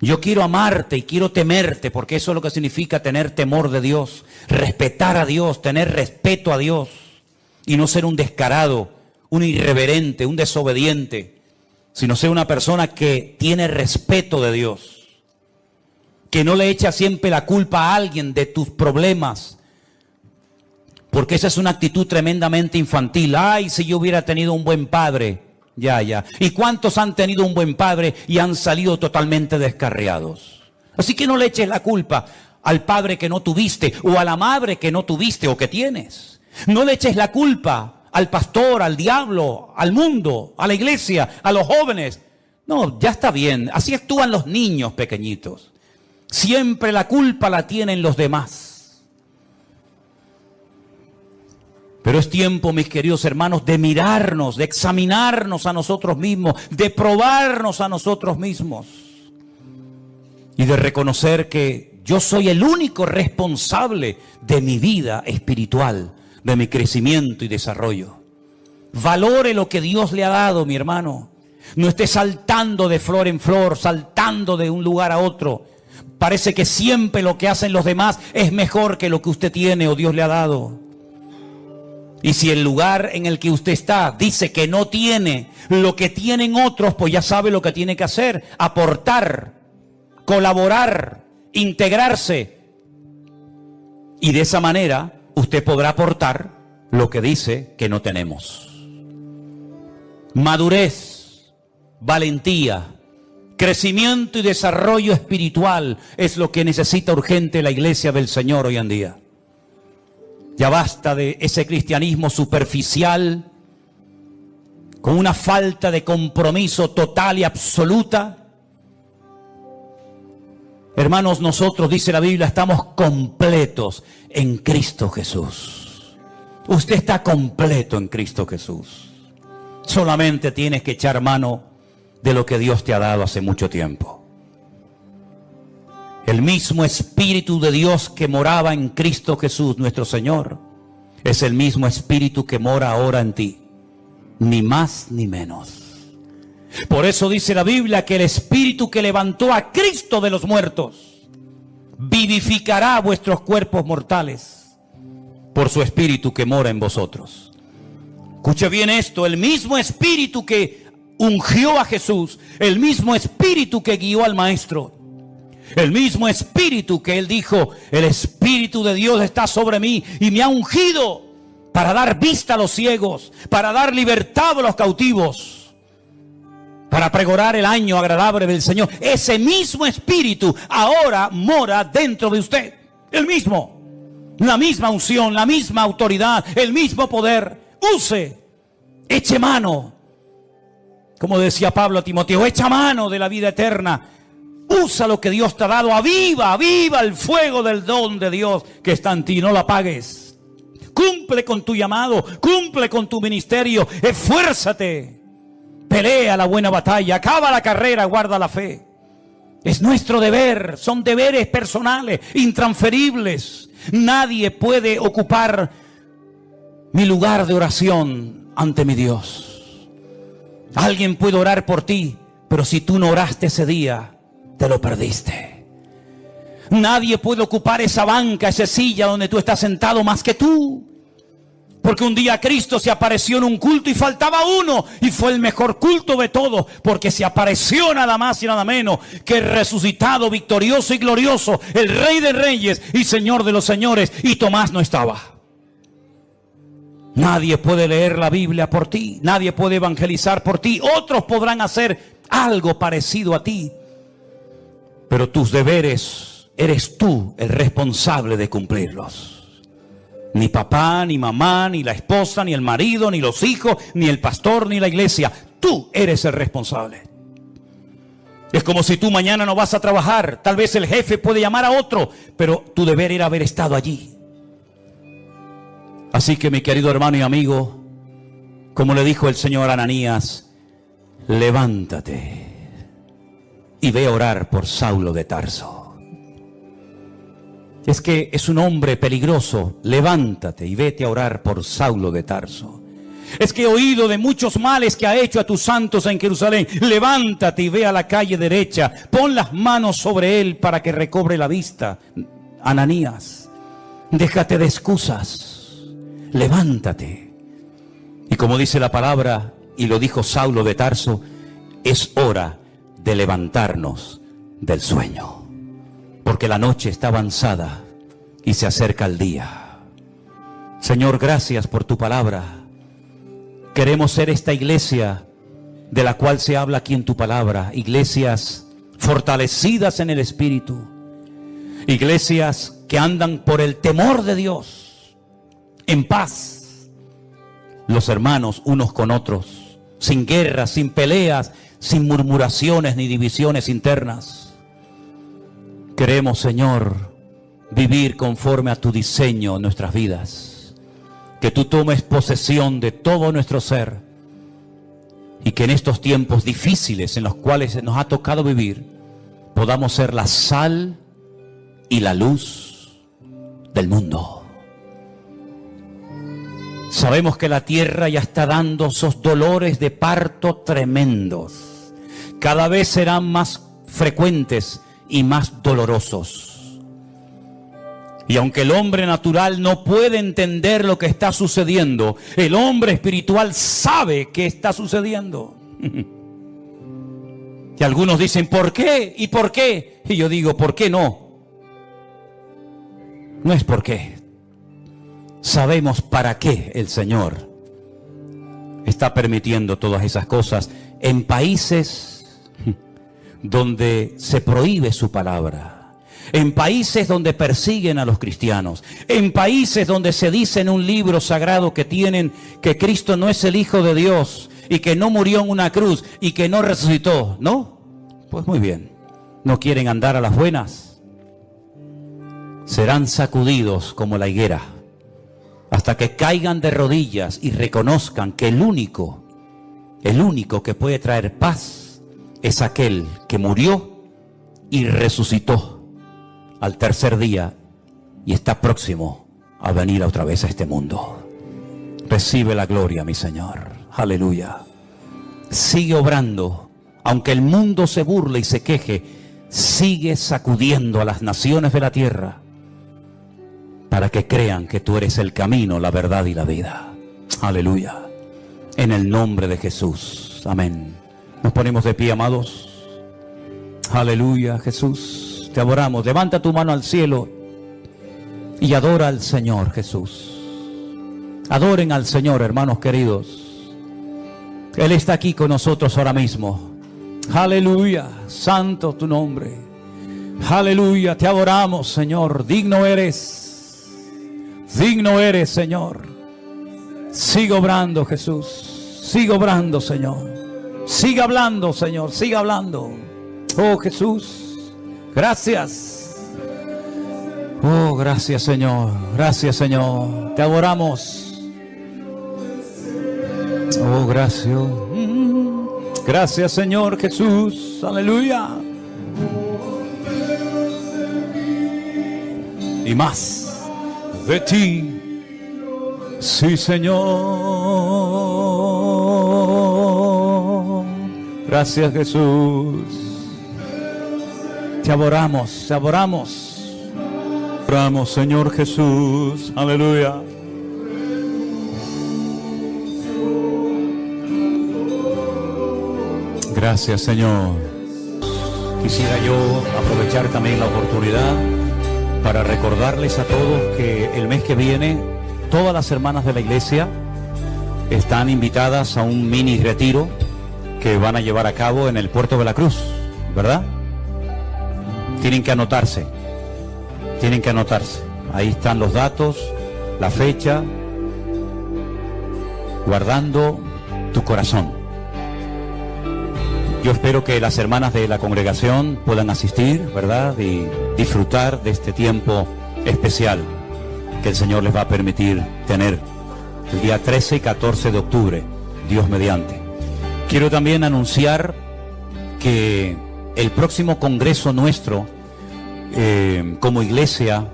Yo quiero amarte y quiero temerte, porque eso es lo que significa tener temor de Dios, respetar a Dios, tener respeto a Dios y no ser un descarado, un irreverente, un desobediente, sino ser una persona que tiene respeto de Dios, que no le echa siempre la culpa a alguien de tus problemas, porque esa es una actitud tremendamente infantil. Ay, si yo hubiera tenido un buen padre. Ya. ¿Y cuántos han tenido un buen padre y han salido totalmente descarriados? Así que no le eches la culpa al padre que no tuviste o a la madre que no tuviste o que tienes. No le eches la culpa al pastor, al diablo, al mundo, a la iglesia, a los jóvenes. No, ya está bien. Así actúan los niños pequeñitos. Siempre la culpa la tienen los demás. Pero es tiempo, mis queridos hermanos, de mirarnos, de examinarnos a nosotros mismos, de probarnos a nosotros mismos y de reconocer que yo soy el único responsable de mi vida espiritual, de mi crecimiento y desarrollo. Valore lo que Dios le ha dado, mi hermano. No esté saltando de flor en flor, saltando de un lugar a otro. Parece que siempre lo que hacen los demás es mejor que lo que usted tiene o Dios le ha dado. Y si el lugar en el que usted está dice que no tiene lo que tienen otros, pues ya sabe lo que tiene que hacer: aportar, colaborar, integrarse. Y de esa manera usted podrá aportar lo que dice que no tenemos. Madurez, valentía, crecimiento y desarrollo espiritual es lo que necesita urgente la iglesia del Señor hoy en día. Ya basta de ese cristianismo superficial, con una falta de compromiso total y absoluta. Hermanos, nosotros, dice la Biblia, estamos completos en Cristo Jesús. Usted está completo en Cristo Jesús. Solamente tienes que echar mano de lo que Dios te ha dado hace mucho tiempo. El mismo Espíritu de Dios que moraba en Cristo Jesús, nuestro Señor, es el mismo Espíritu que mora ahora en ti. Ni más ni menos. Por eso dice la Biblia que el Espíritu que levantó a Cristo de los muertos vivificará vuestros cuerpos mortales por su Espíritu que mora en vosotros. Escuche bien esto: el mismo Espíritu que ungió a Jesús, el mismo Espíritu que guió al Maestro, el mismo Espíritu que Él dijo: el Espíritu de Dios está sobre mí y me ha ungido para dar vista a los ciegos, para dar libertad a los cautivos, para pregonar el año agradable del Señor. Ese mismo Espíritu ahora mora dentro de usted. El mismo, la misma unción, la misma autoridad, el mismo poder. Use, eche mano Como decía Pablo a Timoteo, echa mano de la vida eterna. Usa lo que Dios te ha dado. Aviva el fuego del don de Dios que está en ti. No lo apagues. Cumple con tu llamado. Cumple con tu ministerio. Esfuérzate. Pelea la buena batalla. Acaba la carrera. Guarda la fe. Es nuestro deber. Son deberes personales, intransferibles. Nadie puede ocupar mi lugar de oración ante mi Dios. Alguien puede orar por ti, pero si tú no oraste ese día, te lo perdiste. Nadie puede ocupar esa banca, esa silla donde tú estás sentado más que tú. Porque un día Cristo se apareció en un culto y faltaba uno. Y fue el mejor culto de todos. Porque se apareció nada más y nada menos que el resucitado, victorioso y glorioso, el Rey de Reyes y Señor de los Señores. Y Tomás no estaba. Nadie puede leer la Biblia por ti. Nadie puede evangelizar por ti. Otros podrán hacer algo parecido a ti. Pero tus deberes, eres tú el responsable de cumplirlos. Ni papá, ni mamá, ni la esposa, ni el marido, ni los hijos, ni el pastor, ni la iglesia. Tú eres el responsable. Es como si tú mañana no vas a trabajar. Tal vez el jefe puede llamar a otro, pero tu deber era haber estado allí. Así que, mi querido hermano y amigo, como le dijo el Señor a Ananías, levántate y ve a orar por Saulo de Tarso. Es que es un hombre peligroso. Levántate y vete a orar por Saulo de Tarso. Es que he oído de muchos males que ha hecho a tus santos en Jerusalén. Levántate y ve a la calle derecha. Pon las manos sobre él para que recobre la vista. Ananías, déjate de excusas. Levántate. Y como dice la palabra, y lo dijo Saulo de Tarso, es hora de levantarnos del sueño. Porque la noche está avanzada y se acerca el día. Señor, gracias por tu palabra. Queremos ser esta iglesia de la cual se habla aquí en tu palabra. Iglesias fortalecidas en el Espíritu. Iglesias que andan por el temor de Dios. En paz. Los hermanos unos con otros. Sin guerras, sin peleas, sin murmuraciones ni divisiones internas. Queremos, Señor, vivir conforme a tu diseño en nuestras vidas. Que tú tomes posesión de todo nuestro ser. Y que en estos tiempos difíciles en los cuales nos ha tocado vivir, podamos ser la sal y la luz del mundo. Sabemos que la tierra ya está dando esos dolores de parto tremendos. Cada vez serán más frecuentes y más dolorosos. Y aunque el hombre natural no puede entender lo que está sucediendo, el hombre espiritual sabe qué está sucediendo. Y algunos dicen, ¿por qué? ¿Y por qué? Y yo digo, ¿por qué no? No es por qué. Sabemos para qué el Señor está permitiendo todas esas cosas en países donde se prohíbe su palabra, en países donde persiguen a los cristianos, en países donde se dice en un libro sagrado que tienen que Cristo no es el Hijo de Dios y que no murió en una cruz y que no resucitó, ¿no? Pues muy bien, ¿no quieren andar a las buenas? Serán sacudidos como la higuera hasta que caigan de rodillas y reconozcan que el único que puede traer paz es aquel que murió y resucitó al tercer día y está próximo a venir otra vez a este mundo. Recibe la gloria, mi Señor. Aleluya. Sigue obrando. Aunque el mundo se burle y se queje, sigue sacudiendo a las naciones de la tierra para que crean que tú eres el camino, la verdad y la vida. Aleluya. En el nombre de Jesús. Amén. Nos ponemos de pie, amados. Aleluya, Jesús. Te adoramos. Levanta tu mano al cielo y adora al Señor, Jesús. Adoren al Señor, hermanos queridos. Él está aquí con nosotros ahora mismo. Aleluya. Santo tu nombre. Aleluya. Te adoramos, Señor. Digno eres. Digno eres, Señor. Sigue obrando, Jesús. Sigue obrando, Señor. Siga hablando, Señor, siga hablando. Oh, Jesús, gracias. Oh, gracias, Señor. Gracias, Señor. Te adoramos. Oh, gracias. Gracias, Señor Jesús. Aleluya. Y más de ti. Sí, Señor. Gracias, Jesús. Te adoramos, te adoramos. Adoramos, Señor Jesús. Aleluya. Gracias, Señor. Quisiera yo aprovechar también la oportunidad para recordarles a todos que el mes que viene todas las hermanas de la iglesia están invitadas a un mini retiro que van a llevar a cabo en el Puerto de la Cruz, ¿verdad? Tienen que anotarse. Tienen que anotarse. Ahí están los datos, la fecha, guardando tu corazón. Yo espero que las hermanas de la congregación puedan asistir, ¿verdad? Y disfrutar de este tiempo especial que el Señor les va a permitir tener el día 13 y 14 de octubre, Dios mediante. Quiero también anunciar que el próximo congreso nuestro como iglesia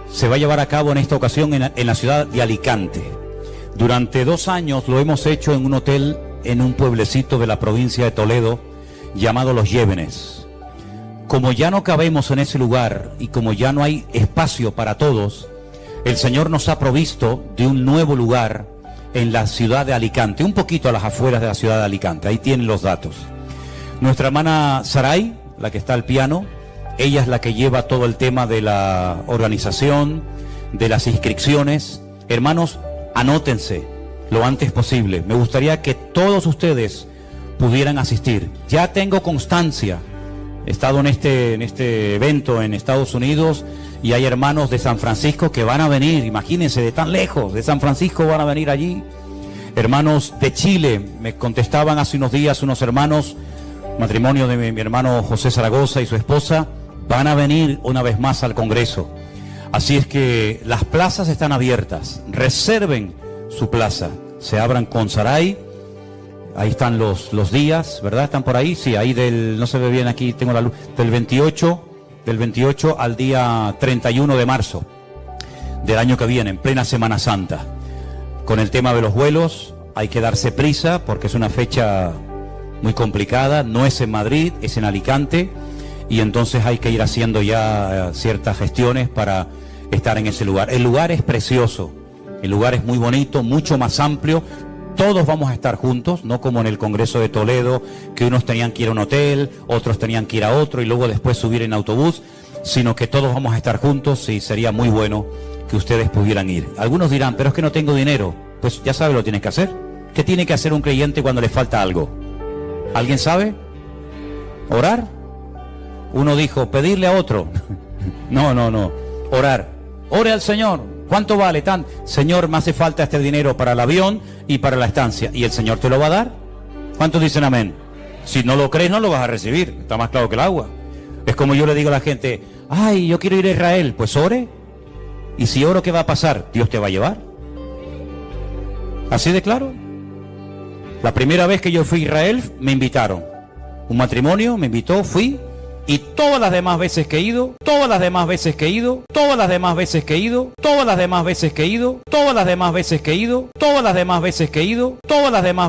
se va a llevar a cabo en esta ocasión en la ciudad de Alicante. Durante 2 años lo hemos hecho en un hotel en un pueblecito de la provincia de Toledo llamado Los Llévenes. Como ya no cabemos en ese lugar y como ya no hay espacio para todos, el Señor nos ha provisto de un nuevo lugar en la ciudad de Alicante, un poquito a las afueras de la ciudad de Alicante. Ahí tienen los datos. Nuestra hermana Saray, la que está al piano, ella es la que lleva todo el tema de la organización, de las inscripciones. Hermanos, anótense lo antes posible. Me gustaría que todos ustedes pudieran asistir. Ya tengo constancia. He estado en este evento en Estados Unidos y hay hermanos de San Francisco que van a venir. Imagínense, de tan lejos, de San Francisco van a venir allí. Hermanos de Chile, me contestaban hace unos días unos hermanos, matrimonio de mi hermano José Zaragoza y su esposa, van a venir una vez más al Congreso. Así es que las plazas están abiertas. Reserven su plaza. Se abran con Saray. Ahí están los días, ¿verdad? ¿Están por ahí? Sí, ahí no se ve bien aquí, tengo la luz, del 28 al día 31 de marzo del año que viene, en plena Semana Santa. Con el tema de los vuelos hay que darse prisa porque es una fecha muy complicada, no es en Madrid, es en Alicante, y entonces hay que ir haciendo ya ciertas gestiones para estar en ese lugar. El lugar es precioso, el lugar es muy bonito, mucho más amplio. Todos vamos a estar juntos, no como en el Congreso de Toledo, que unos tenían que ir a un hotel, otros tenían que ir a otro y luego después subir en autobús, sino que todos vamos a estar juntos y sería muy bueno que ustedes pudieran ir. Algunos dirán, pero es que no tengo dinero. Pues ya sabe lo que tienes que hacer. ¿Qué tiene que hacer un creyente cuando le falta algo? ¿Alguien sabe? ¿Orar? Uno dijo, pedirle a otro. No. Orar. Ore al Señor. ¿Cuánto vale? Señor, me hace falta este dinero para el avión y para la estancia. ¿Y el Señor te lo va a dar? ¿Cuántos dicen amén? Si no lo crees, no lo vas a recibir. Está más claro que el agua. Es como yo le digo a la gente, ay, yo quiero ir a Israel. Pues ore. Y si oro, ¿qué va a pasar? Dios te va a llevar. ¿Así de claro? La primera vez que yo fui a Israel, me invitaron. Un matrimonio me invitó, fui. Y todas las demás veces que he ido, todas las demás veces que he ido, todas las demás veces que he ido, todas las demás veces que he ido, todas las demás veces que he ido, todas las demás veces que he ido, todas las demás